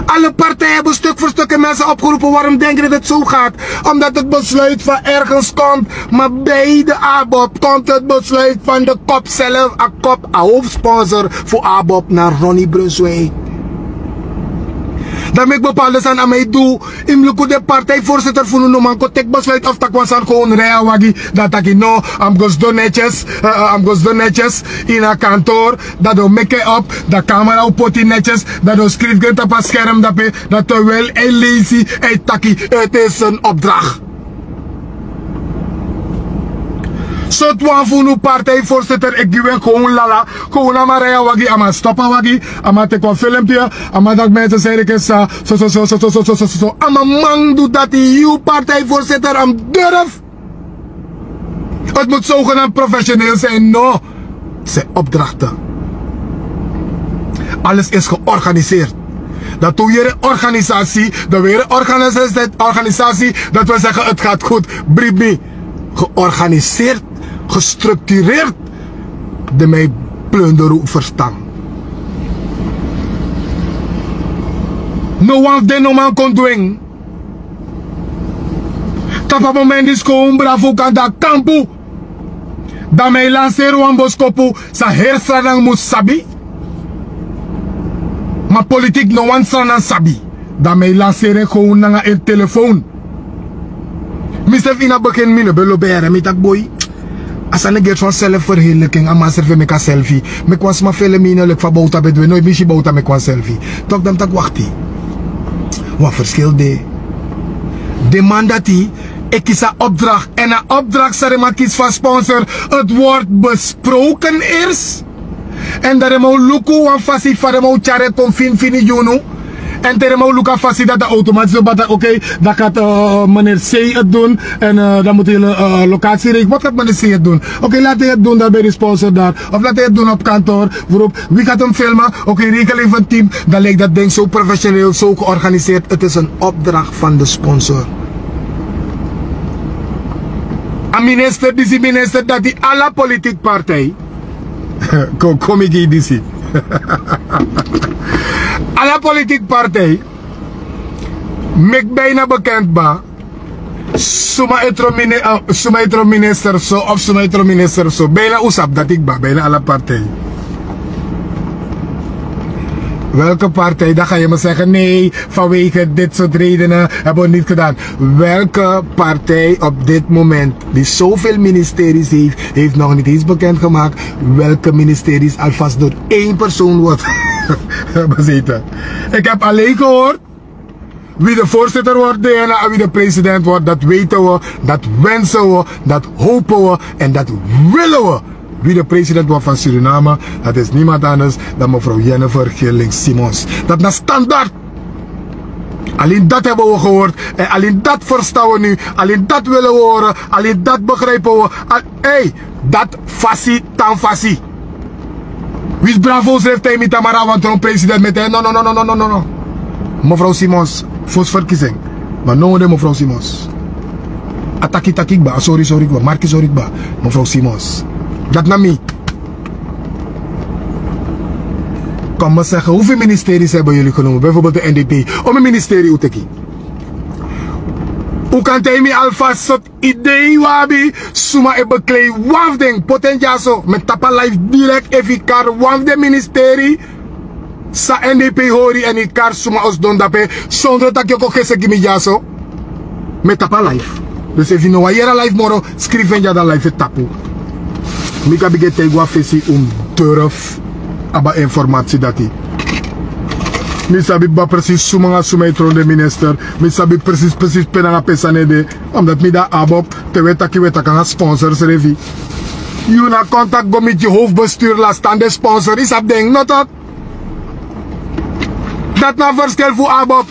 Alle partijen hebben stuk voor stuk mensen opgeroepen. Waarom denk je dat het zo gaat? Omdat het besluit van ergens komt. Maar bij de ABOP komt het besluit van de kop zelf. Een kop, een hoofdsponsor voor ABOP naar Ronnie Brunswijk. Dan ik bepaalde zijn aan mij doe. In luku de partijvoorzitter voor een man. Ik besluit of dat was gewoon rijden wagi. Dat ik no, I'm gos do netjes in een kantoor. Dat do make up. Dat camera op poti netjes. Dat do schrijf op een scherm. Dat do wel een lazy. Het is een opdracht. Zo twaalf voor een partijvoorzitter, ik geef gewoon lala. Gewoon aan Maria wagi, aan stoppen wagi. Aan te een filmpje. Aan dat mensen zeggen zo. Aan man doet dat die uw partijvoorzitter aan durf. Het moet zogenaamd professioneel zijn, no. Het zijn opdrachten. Alles is georganiseerd. Dat doe je een organisatie, dan weer een organisatie, dat we zeggen het gaat goed. Bribi. Georganiseerd, gestructureerd, de mij plunderen verstaan. No one den no man kon doen. Tapa moment is komen, bravo kan dat kampu. Dan mij lanceren wan boskopu, sa herstradang moet sabi. Maar politiek no one stranan sabi. Dan mij lanceren gewoon naar een telefoon. Misef in het begin mine beloberen met dat boy. Als ik get van zelfverheerlijking, aan serve met een selfie. Me kwam maar veel mine lek van bouta bedwe, nooit missie bouta met een selfie. Toch dan tak wachtie. Wat verschil de? De man dat hij, ik kies een opdracht. En een opdracht zal maar kies van sponsor. Het wordt besproken eerst. En daar moet lukken want fasi voor moet charet om fin juno. En daar moet lukken fasi dat de automatisch zo dat oké, dat gaat meneer C het doen en dan moet je locatie regelen. Wat gaat meneer C het doen? Oké, laat hij het doen daar bij de sponsor daar. Of laat hij het doen op kantoor. Waarop wie gaat hem filmen? Oké, regel even een team. Dan lijkt dat ding zo professioneel, zo georganiseerd. Het is een opdracht van de sponsor. Een minister, die minister dat die alle politieke partij. Kom ik hier die alle politieke partij. Mek bijna bekend ba. Suma etro minister zo of suma etro minister zo. Bijna usap dat ik ba. Bijna alle partij. Welke partij? Dan ga je me zeggen nee, vanwege dit soort redenen hebben we niet gedaan. Welke partij op dit moment die zoveel ministeries heeft, heeft nog niet eens bekendgemaakt welke ministeries alvast door één persoon wordt bezeten. Ik heb alleen gehoord wie de voorzitter wordt en wie de president wordt. Dat weten we, dat wensen we, dat hopen we en dat willen we. Wie de president wordt van Suriname, dat is niemand anders dan mevrouw Jennifer Girling-Simons. Dat is standaard. Alleen dat hebben we gehoord. En alleen dat verstaan we nu. Alleen dat willen we horen. Alleen dat begrijpen we. Hey, dat fassie, tan fassie. Wie is bravo's heeft hij met Tamara, want een president met hij? No. Mevrouw Simons, volksverkiezing. Maar no de mevrouw Simons. Ataki ba, sorry ba, Markie sorry ba, mevrouw Simons. Dat na mij. Kom maar zeggen, hoeveel ministeries hebben jullie genomen? Bijvoorbeeld de NDP. Om een ministerie uiteki. Hoe kan hij me alvast soort idee wabi? Suma ebe klei wafding. Potentiaal met tapa live direct even kar wafde ministerie. Sa NDP hori en ik kar suma os don dape. Zonder dat je ook geen gimi jaso. Met tapa live. Dus even nou hier live moro. Schrijf je dan live tapu. Mika biget tegwa fesi durf aba informatie dat hij. Mi sabi ba precies sumanga sumaitron de minister. Mi sabi precies penanga pesanede. Omdat mi da abop te wetaki wetaka sponsors revi. You na contact go met je hoofdbestuur last aan de sponsor is dat ding not dat. Dat na verschil voor abop.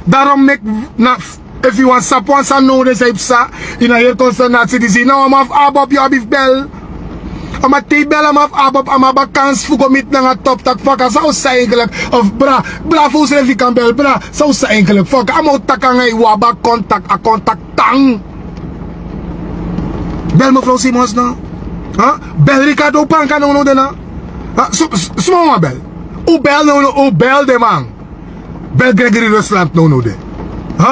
Daarom mek na if you want sapwan sa no de seipsa in a hier consternatie die zien nou am af abop jou bif bel. Maar die bellen me af, maar kans voor met naar top tak fuck, zou ze eigenlijk of bra voor ze even kan bel, bra zou ze eigenlijk fuck, amo takangai waba contact tang. Bel mevrouw Simons nou, bel Ricardo Panka nou de na, suma bel, u bel de man, bel Gregory Rusland nou de,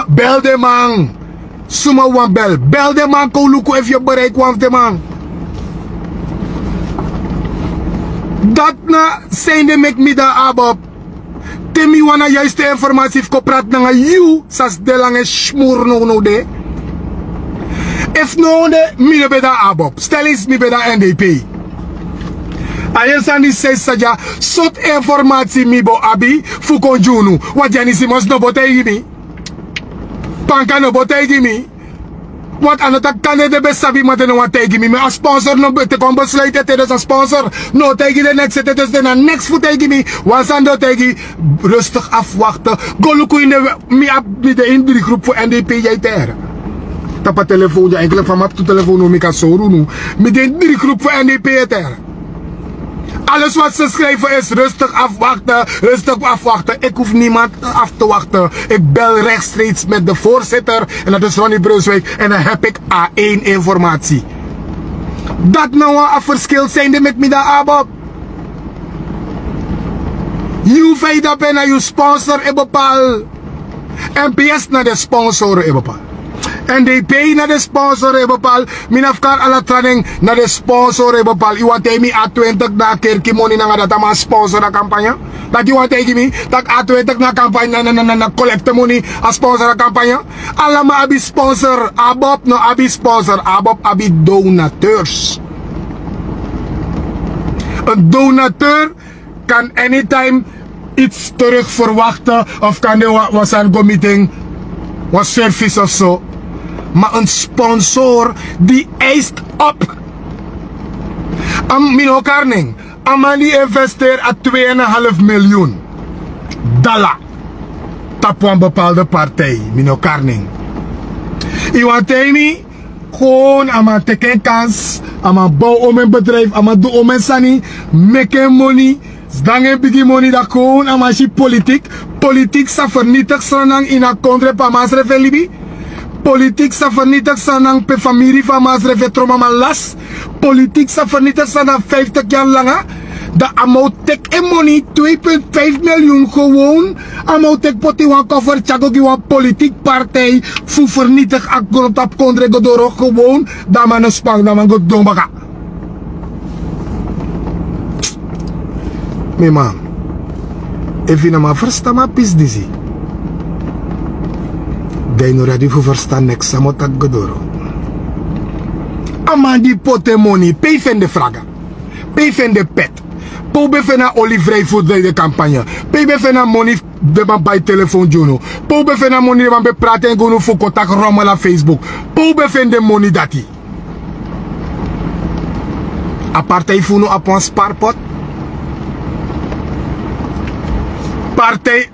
bel de man, suma wan bel de man, ko luku if je bereik wan de man. Dat na zijn de mek mi da abop. Temi wana juiste informatie koprat na you sas de lange schmoer no de. If no de mi be da abop. Stel eens mi be da NDP. Ayer sandi say saja sot informatie mi bo abi fu konjunu. Wat Jani Simons no botegi mi. Panka no botegi mi. Wat aan het kan de best sabi maar de wat tegen me. Maar sponsor no te kom besluiten het is een sponsor. No tegen de next het is de next voor tegen me. Was aan dat tegen rustig afwachten. Goluku in de in de groep voor NDP jij ter. Tapa telefoon ja eigenlijk van map to telefoon no mika soru no. Met de groep voor NDP ter. Alles wat ze schrijven is rustig afwachten, rustig afwachten. Ik hoef niemand af te wachten. Ik bel rechtstreeks met de voorzitter en dat is Ronnie Brunswijk en dan heb ik A1 informatie. Dat nou een verschil zijn met mij daar, Abob. Je feit dat bijna je sponsor is bepaald. NPS naar de sponsor is bepaald. NDP naar de sponsor is bepaald. Min afkar ala training naar de sponsor is bepaald. Je want mij A20 na kerkie money na dat maar sponsor na campagne. Dat je want tegen mij dat A20 na campagne na collecte money als sponsor na campagne. Allemaal abi sponsor. Abob no abi sponsor. Abob abi donateurs. Een donateur kan anytime iets terug verwachten of kan er was een meeting, was service of zo. Maar een sponsor die eist op. Mino Karning, Amani investeert à 2,5 miljoen dollar op een bepaalde partij. Mino Karning. Je want me gewoon aan teken kans, aan bouw om een bedrijf, aan doen om een sani, make money. Dan heb ik money dat gewoon aan mijn politiek. Politiek sa vernietigd zijn in een country pa masref libi. Politiek sa vernietigd zijn pe familie van masref trauma las. Politiek sa vernietigd zijn 50 jaar langer. De amoutek en money 2,5 miljoen gewoon. Amoutek poti wan cover chago ki wan politiek partij. Fu vernietigd akgrond op country godoro gewoon. Dat man een spang, dat man god dombaka. Mijn man, if je maar verstaan maar pis disi. Dij no ready voor verstaan niks samo tak godoro. Aman die pote money, pay van de vragen. Pay van de pet. Pobe van na olivrei voor de campagne. Pay van na money de man bij telefoon jono. Pobe van na money de man bij praten en gono voor contact rommel op Facebook. Pobe van de money dati. A partij funo op een spaarpot.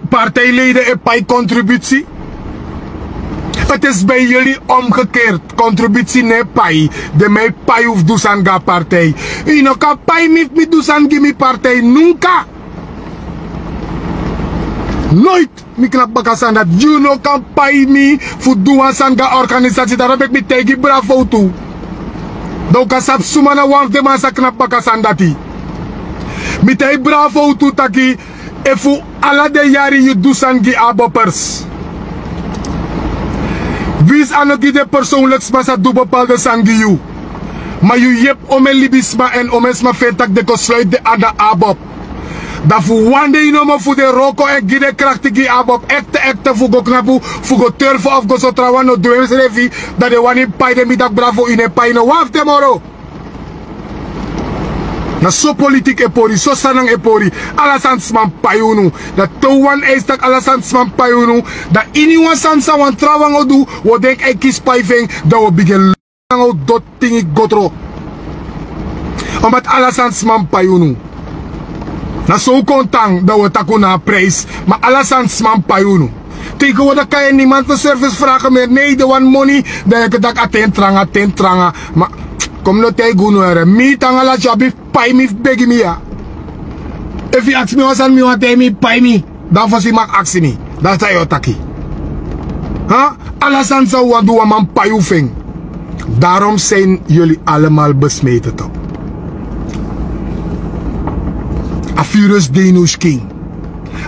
Partijleden en pay-contributie. Het is bij jullie omgekeerd. Contributie nee pay. De mij pay hoeft dus aan de partij. Je no kan pay niet dus aan de partij. Nunca. Nooit. Ik knap bakas aan dat. You no kan pay me voor doen aan de organisatie. Daar heb ik me tegen bravo toe. Dan kan sap sumana waf de massa knap bakas aan dat. Me tegen bravo toe taki. Efu alla de jari je doesangi abopers. Wie is aan de persoonlijk massa doe bepaalde sangi you. Maar je hebt om een libisma en om een smafetak de kosluit de ada abop. Dat voor one day no more voor de roko en gide krachtige abop. Ekte voor go knapu, voor go turfo of go so trawan no doems revi. Dat de one in pay de midak bravo in een pay no waf temoro. Na so politiek epori, so sanang epori, alasans man payunu. Dat towan is dat alasans man payunu. Dat iniwan sansa wan trawang odu, wo denk ik kies payveng, dat we begin lang dot tingi gotro. Omdat alasans man payunu. Na so kontang dat we takuna prijs, maar alasans man payunu. Tegenwoordig kan je niemand de service vragen meer. Nee, de one money, dat je dat attent tranga. Maar kom no te gunuere. Mi tangala jabi pay mi begi mi ya. If you ask me was an mi want me pay me. Dan was hij mag aksi me. Dat is taki. Ha? Alasan zou wat doen man payufing. Daarom zijn jullie allemaal besmeten toch. A virus denus king.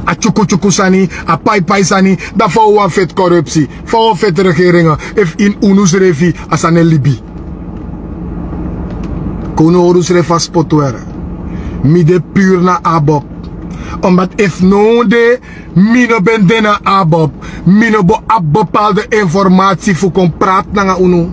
A choko sani, a pai sani, da voor een vet corruptie, voor vet regeringen, if in unus revi as an libi. Kono orus refas potwere. Mide puur na abop. Omdat if no de mino ben dena abop, mino bo ab bepaalde informatie voor kon praat na unu.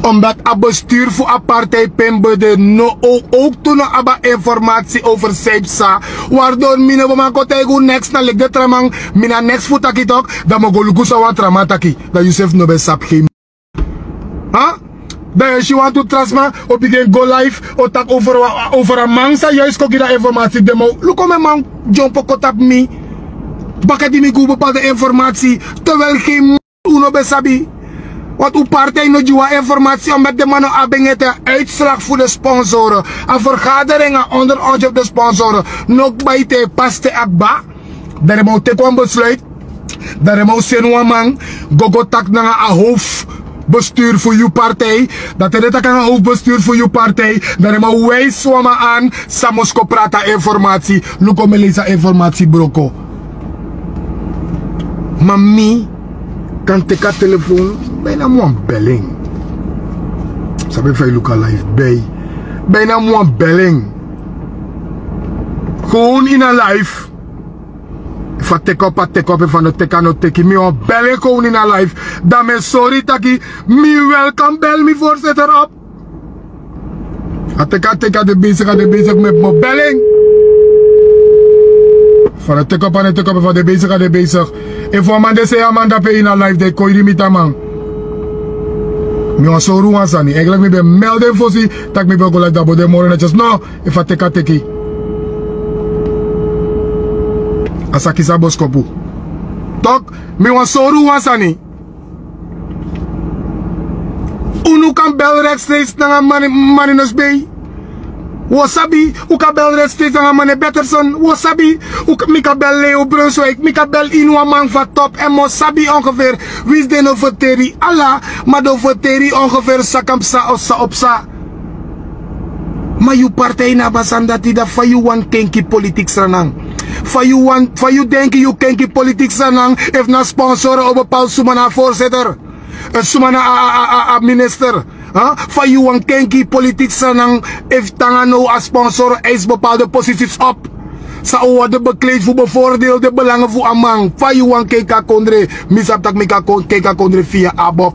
Omdat a bestuur voor a partij pembe de no ook toen aba informatie over Seipsa. Waardoor mine bo man kotegu next na leg de tramang, mina next futaki tok, da mo golugu sa wan tramataki. Da Yusuf no be sap geen. Ha? Dat je want to transma op begin go live of tak over een man sa juist kogi da informatie demo. Look hoe mijn man jump kot op me. Baka die me go bepaalde informatie terwijl geen uno besabi. Want uw partij no juwa informatie om met de mannen abengete uitslag voor de sponsoren. En vergaderingen onder ons op de sponsoren. Nog bij te paste akba. Daar moet ik een besluit. Daar moet je man. Gogo tak naar een hoofdbestuur voor uw partij. Dat er een hoofdbestuur voor uw partij. Daar moet wij zwemmen aan. Samosko prata informatie. Luko melisa informatie broko. Mami. Kan teka telefoon. Bijna moe belling. Sabi fay Luka live. Bijna moe belling. Gewoon in een live. If I take up, if I no take, I no take. Me on belling gewoon in een live. Dan me sorry taki. Me welcome bel me voorzitter op. I take de bezig met mijn belling. Van de take up en de take up van de bezig. If one man de say man dat in een live, de kooi met man. Me on so ruan sani. Eigenlijk me be melden voor si. Tak me be go like dat, but de more netjes. No, if I take. Asaki sa boskopu. Tok, me wan soru wan sani. Unu kan bel rechtstreeks naar Marinus Bay. Wasabi, u kan bel rechtstreeks naar Mane Betterson. Wasabi, mi kan bel Leo Brunswijk. Mi kan bel Inua man van top. En Mosabi ongeveer. Wie is de no verteri? Allah, maar do verteri ongeveer sakamsa of sa opsa. Maar uw partij na basandati da fa you wan kenki politics ranang. Fa you denken you kenki politics ranang if na sponsoren op bepaald sumana voorzitter. Sumana a minister. Fa you wan kenki politics ranang if tanga no a sponsor eis bepaalde posities op. Sa o worden bekleed voor bevoordeelde belangen voor amang. Fa you wan kenka kondre. Misap tak mika kenka kondre via abop.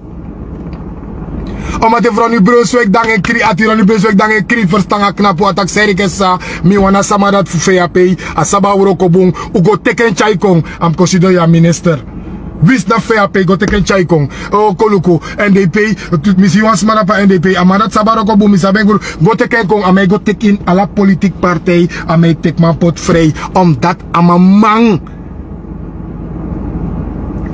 Omdat de vrouw nu Brunswijk dan een kri, at nu Brunswijk dan een kri verstangen knap wat ik zei ik sa, mi wana sama dat voor VAP, asaba urokobong, ugo teken chaikong, am consider ya minister. Wist na VAP go teken chaikong, o koluku, NDP, misi wans mana pa NDP, amadat sabarokobong, misabeng go teken kong, amay go teken ala politiek partij, amay tek man pot vrij, omdat amamang.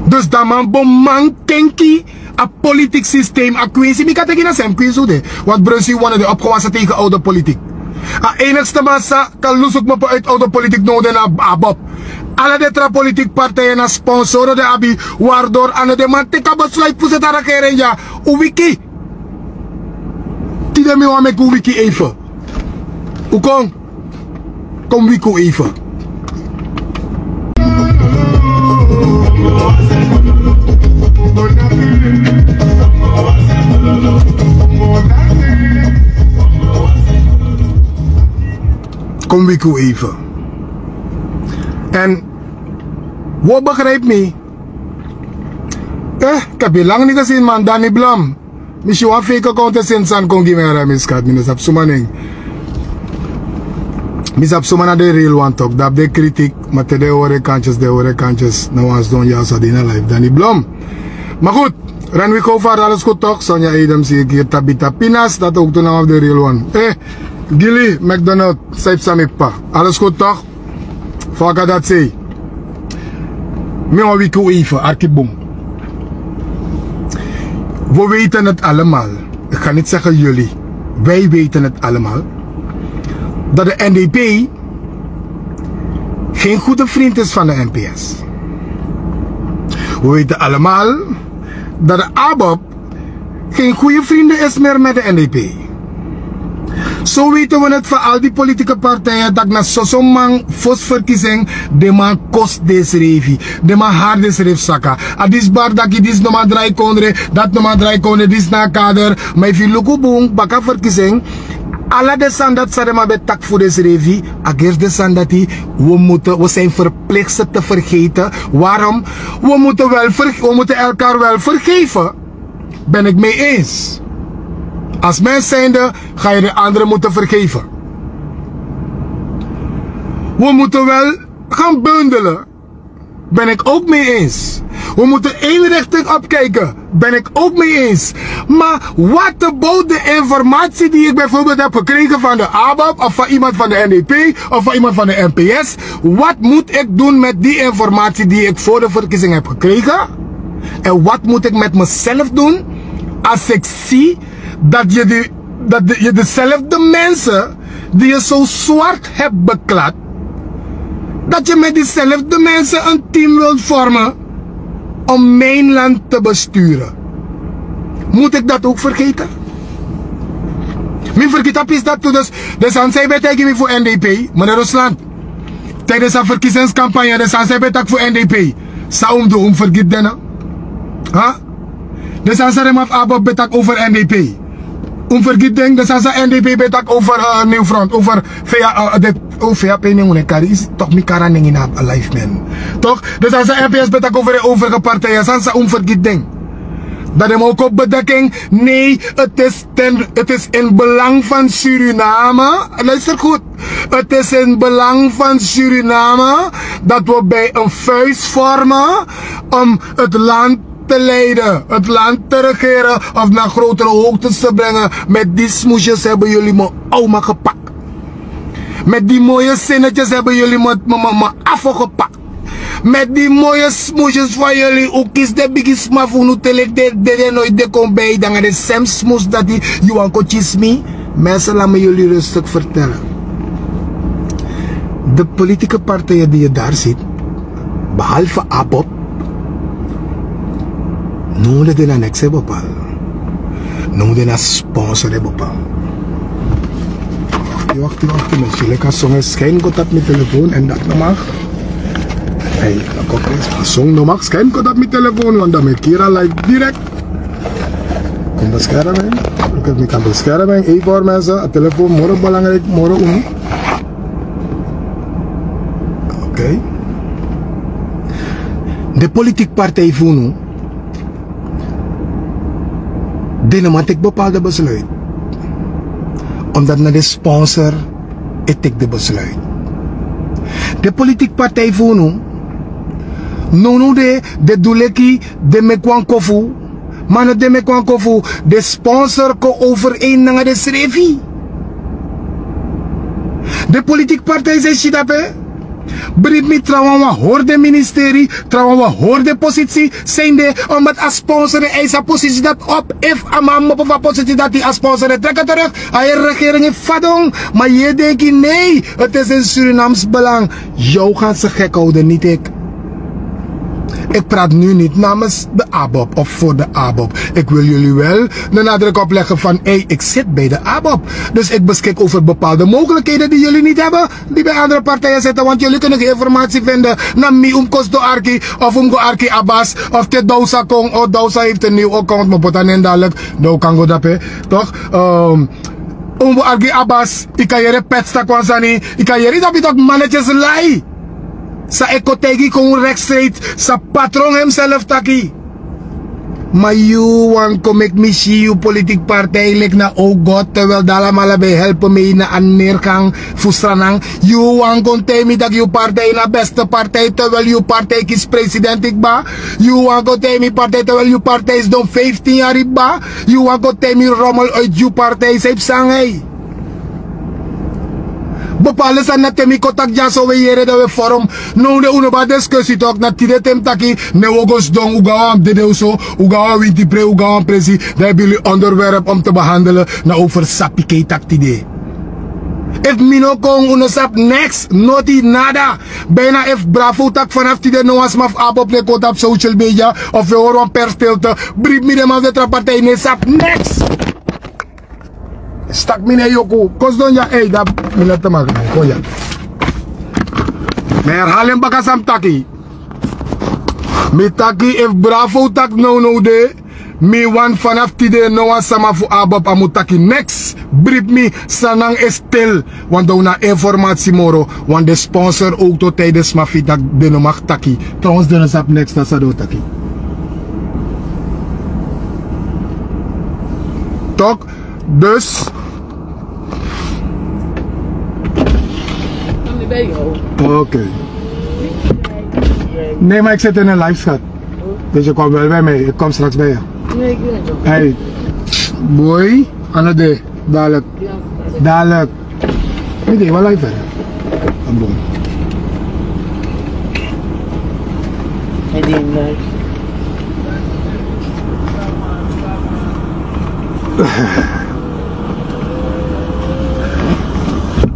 Dus dat man bomang kenki. A politiek systeem, a Quincy, mi kan tegen een sem Quincy de. Wat Brunswijk wanneer de opgewassen tegen oude politiek. A enigste massa kan lusuk me uit oude politiek nodig naar abop. Alle de politiek partijen na sponsoren de abi, waardoor aan de man teka besluit voor z'n regering ja. Uwiki. Tide mi wamek uwiki even. Hoe kom wiko even. Kom wiku even. En wat begrijpt me? Ik heb je lang niet gezien man, Danny Blum. Misschien een fake account is in San Kongi met haar miskat. Ik heb zomaar naar de real one talk. Dat de kritiek, maar de horen kantjes. Nou was doen ja zo die live. Danny Blum. Maar goed. Renwick over alles goed toch? Sonja Adams zie ik hier. Tabita Pinas, dat ook toen af de real one. Gilly, McDonald, Saip Samikpa. Alles goed toch? Vaka dat zei. Mijn wiku even, Arkibom. We weten het allemaal. Ik ga niet zeggen jullie. Wij weten het allemaal. Dat de NDP geen goede vriend is van de NPS. We weten allemaal dat de ABOP geen goede vrienden is meer met de NDP. Zo weten we het van al die politieke partijen dat na zo'n man verkiezing de man kost deze revi, de man hard deze reef zakken. Adis bar dat dit no man draai kondre, dat no man draai kondre, dit na kader, maar if je luku boom, baka verkiezing. Alla de sandat zijn maar betak voor deze revi. Agers de sandati, we zijn verplicht ze te vergeten. Waarom? We moeten elkaar wel vergeven. Ben ik mee eens. Als mens zijnde ga je de anderen moeten vergeven. We moeten wel gaan bundelen. Ben ik ook mee eens. We moeten één richting opkijken. Ben ik ook mee eens. Maar wat about de informatie die ik bijvoorbeeld heb gekregen van de ABAP of van iemand van de NDP of van iemand van de NPS? Wat moet ik doen met die informatie die ik voor de verkiezing heb gekregen? En wat moet ik met mezelf doen als ik zie dat je dezelfde mensen die je zo zwart hebt beklad, dat je met diezelfde mensen een team wilt vormen om mijn land te besturen. Moet ik dat ook vergeten? Mijn vergeten is dat dus aan zij betekent me voor NDP, meneer Rusland. Tijdens de verkiezingscampagne, dus aan zij betekent voor NDP. Saum de vergeet dan. Ha? Dus aan zij remaf abab betek over NDP. Vergeet ding, dus aan zij NDP betek over Nieuw Front, over VAP niet is toch mijn karaning in alive man. Toch? Dus aan zij NPS betek over de overige partijen, aan zij vergeet ding. Dat hem ook op bedekking. Nee, het is in belang van Suriname. Luister goed. Het is in belang van Suriname dat we bij een vuist vormen om het land te leiden, het land te regeren of naar grotere hoogtes te brengen. Met die smoesjes hebben jullie me oma gepakt. Met die mooie zinnetjes hebben jullie me afgepakt. Met die mooie smoesjes van jullie, ook is de biggest ma voor nu telek de nooit de kom bij, dan de sem smoes dat die Johan me. Mensen, laat me jullie rustig vertellen. De politieke partijen die je daar ziet, behalve ABOP, noemde de niks hebben bepaald. Noemde de sponsor hebben bepaald. Wacht, mensen. Ik kan zongen schijn contact met telefoon en dat normaal. Hey, dan komt het. Zong nog mag schijn contact met telefoon, want dan met Kira live direct. Kom beschermen. Ik kan beschermen. Even voor mensen. Het telefoon morgen belangrijk, morgen om. Oké. De politieke partij voelen. Dynamiek bepaalde besluit. Omdat naar de sponsor ik de besluit. De politieke partij voelen. Nono de doeleki de mekwankofu. Maar de mekwankofu de sponsor ko over één naar de schreefie. De politieke partij zegt je dat hè? Brief me trouwens hoor de ministerie, trouwens hoor de positie, zijn de omdat als sponsor eisa positie dat op, if amam op een positie dat die als sponsor trekken terug, hij regering heeft vadong, maar je denkt nee, het is in Surinaams belang, jou gaan ze gek houden, niet ik. Ik praat nu niet namens de ABOP of voor de ABOP. Ik wil jullie wel de nadruk opleggen van hey, ik zit bij de ABOP. Dus ik beschik over bepaalde mogelijkheden die jullie niet hebben, die bij andere partijen zitten. Want jullie kunnen geen informatie vinden naar mi Kosto Arki of Go Arki Abbas of te Dousa Kong. Oh, Dousa heeft een nieuw account, maar potanen dadelijk. Nou kan go dape, toch? Go Arki Abbas, ik kan je repetsta kwansani, ik kan je niet op mannetjes lai. Sa ekotegi kon rechtstreeks sa patron hemzelf taki. Maar you want to make me see you politiek partij like na oh god terwijl dat allemaal bij helpen mee na aan neergang fustranang. You want to tell me dat you partij na beste partij terwijl you partij kies president ik ba. You want to tell me partij terwijl you partij is dan 15 jaar ik ba. You want to tell me rommel uit you partij zeep sang hey. Bepaalde zijn net temi contact ja zo we hier dat we vorm nou de unoba discussie toch na tide tem taki ne wogos dong ugawa de zo ugawa winti pre ugawa presi daar hebben jullie onderwerp om te behandelen na over sapike tak tide if mino kong unosap next noti nada bijna if bravo tak vanaf tide no as maf abop ne kota op social media of we horen per stilte brief me de man de trapartij ne sap next. Stak mine yoko, kos don ja hey dat mine te maken, kon ja. Maar herhalen bakasam taki. Mi taki if bravo tak no de, mi wan vanaf tide no wan sama fu abab amu taki next. Brief me sanang estel, want do na informatie moro, want de sponsor ook tot tijdens mafi tak de no mag taki. Trouwens de sap next na sa do taki. Tok, dus. Oké. Nee, maar ik zit in een live schat. Dus je komt wel bij mij. Ik kom straks bij je. Nee, ik wil het ook. Hey. Boy. Ano de? Dadelijk. Dadelijk. Niet even live verder. Boom. Hij die live.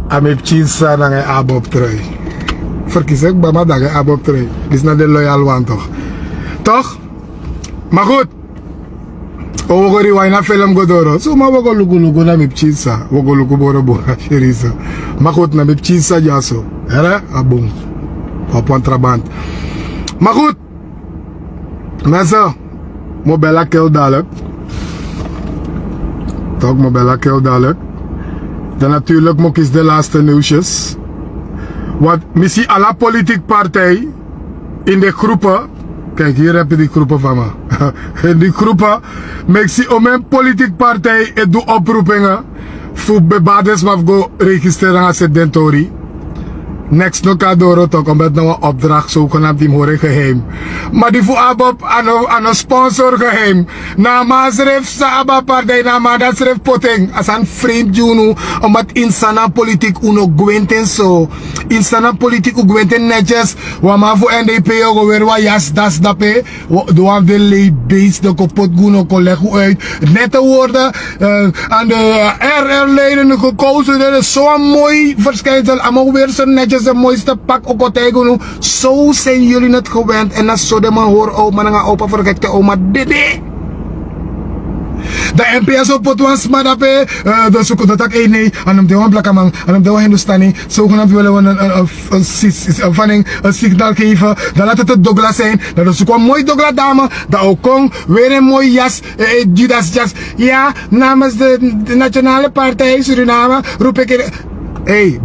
Amip cheese na ngay abob terug. Verkies ik bij mij dat je abob terug. Dit is not de loyal one toch? Toch? Maar goed. We gaan rewind naar film godoro. Zo maar we gaan lugu na mip cheese. We gaan lugu boro sherisa. Maar goed na mip cheese ja zo. Hè? Abom. Op een trabant. Maar goed. Mensen. Mo bella kel dadelijk. Toch, mo bella kel dadelijk. Dan natuurlijk moet ik de laatste nieuwsjes. Want missie alle politieke partij in de groepen. Kijk, hier heb je die groepen van me. In die groepen. Ik zie om een politieke partij en doe oproepingen. Voor bebades maar go registreren als sedentori. Next no kadoro toch omdat nou een opdracht zogenaamd die horen geheim. Maar die voor abop aan een sponsor geheim. Na maar schreef sa aba partij na maar dat schreef poteng als een vreemd juno omdat insana politiek uno gwenten zo. Insana politiek u gwenten netjes. Wama voor NDP ook weer wat jas das dape. Doan de lay base de kopot guno collega uit. Nette woorden aan de RR-leden gekozen. Dat is zo'n mooi verschijnsel. Allemaal weer zo netjes. De mooiste pak ook wat tegen. Zo zijn jullie het gewend. En dat zo de man hoor. Oh, maar dan ga opa vergeten. Oh, maar dit. De NPS op het was maar dat de zoek dat ik nee. En hem de one blakkamang. En hem de one Hindustani. Zogenaamd willen we een signaal geven. Dan laat het Douglas zijn. Dat is ook een mooi Douglas dame. Dat ook kon. Weer een mooi jas. Judas jas. Ja, namens de Nationale Partij Suriname roep ik. Hey.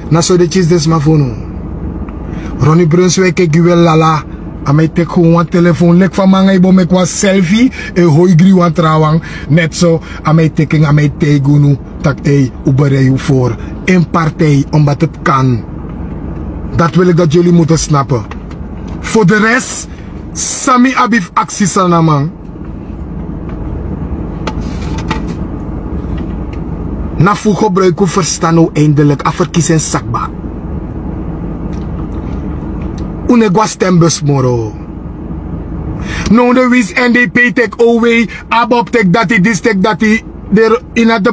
Na so de chis des mafono. Ronnie Brunswijk ik wel lala. Amai tek gewoon een telefoon lek van manga ibo mek was selfie e hoi gri wan trawang. Net zo amai teking amai tegunu tak uberei voor een partij omdat het kan. Dat wil ik dat jullie moeten snappen. Voor de rest sami abif acties aan man. Na fu gebruiken verstaan nou eindelijk afverkiezen sakba. Unegwa stembus moro. No de wis NDP tek away, abop tek dati, dis tek dati. Der in het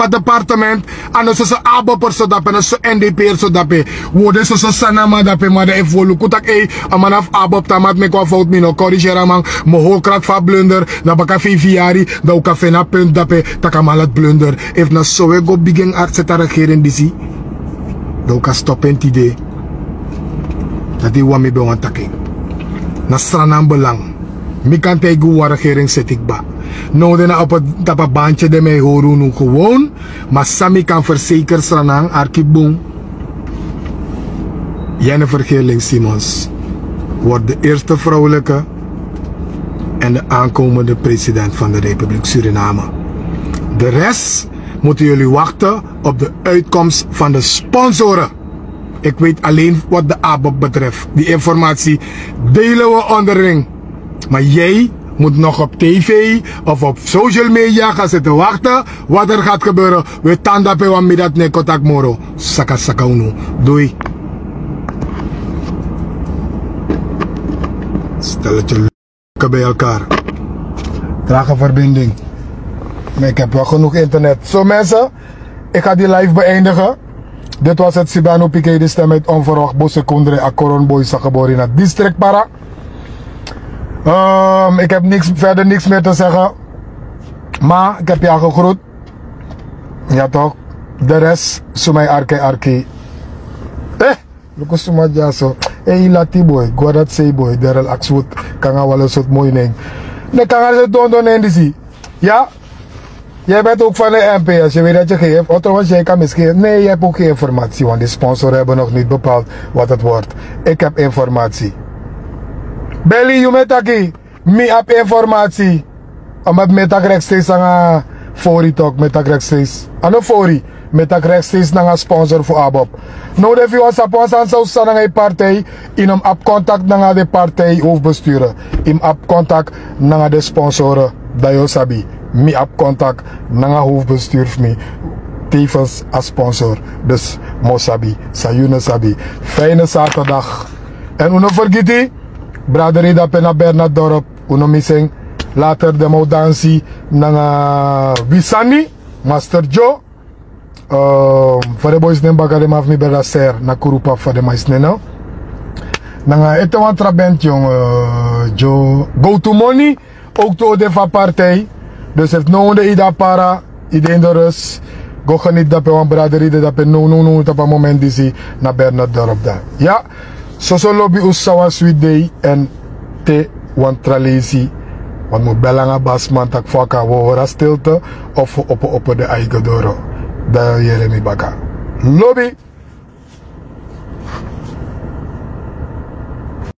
departement en zo abop zo dape en zo NDP zo dape. Wode zo sanama dape maar de evolu kutak amanaf abop tamat me kwa fout mino corrigera man mo ho krak fa blunder da baka fiari da u kafe na punt dape takamalat blunder if na so we go begin art zeta regering disi da u ka stoppen idee dat die wami be wan taking na stranam belang mi kan tegen wa regering zet ik ba. Nou, dan op het tapabandje de mij horen nu gewoon. Maar Sami kan verzekerd staan Arkiboom. Jennifer Geerling-Simons wordt de eerste vrouwelijke en de aankomende president van de Republiek Suriname. De rest moeten jullie wachten op de uitkomst van de sponsoren. Ik weet alleen wat de ABOP betreft. Die informatie delen we onderling. Maar jij moet nog op tv of op social media gaan zitten wachten wat er gaat gebeuren. We tanden pe wan midat ne kotak moro. Saka saka unu. Doei. Stel het je lekker bij elkaar. Trage verbinding. Maar ik heb wel genoeg internet. Zo mensen, ik ga die live beëindigen. Dit was het Sibano Piqué, de stem uit onverwacht Bosse Kondre Akoron Boy geboren in het district Para. Ik heb verder niks meer te zeggen. Maar ik heb jou gegroet. Ja toch? De rest, sumai arke. Lukas suma jaso. Lati boy, guadat say boy. Daryl Axwood, kanga wala sot mooi neng. Ne kanga ze don endisi. Ja? Jij bent ook van de NPS, je weet dat je geeft. Of trouwens, jij kan misschien. Nee, je hebt ook geen informatie, want de sponsoren hebben nog niet bepaald wat het wordt. Ik heb informatie. Belly, je met aki, mi heb informatie. Omdat met dat rechtstreeks aan Fori talk, met dat rechtstreeks. Aan de Fori, met dat rechtstreeks naar een sponsor voor ABOP. Nou, dat je was op ons aan zou staan aan de partij, in hem op contact naar de partij hoofdbesturen. In op contact naar de sponsoren, dat je sabi. Mi op contact naar de hoofdbestuur, tevens als sponsor. Dus, Mosabi, Sayune Sabi. Fijne zaterdag. En uno vergeet Braderie dat pena Bernard Dorp, uno missing Later de mau dansi nanga Wisani, Master Joe. Voor de boys nem baga de maf mi bera ser na kurupa voor de mais neno. Nanga ete wan trabent jong Joe Go to Money. Ook to de van partij. Dus heeft no de ida para, iedereen de rust. Go geniet dat pe wan braderie dat pe no dat op moment disi na Bernard dorp daar. Ja, so lobby usawa sweet day en te wan tralesi. Want moet belanga basman tak faka wo hora stilte of op de eigen doro. Daar Jeremy Baka. Lobby.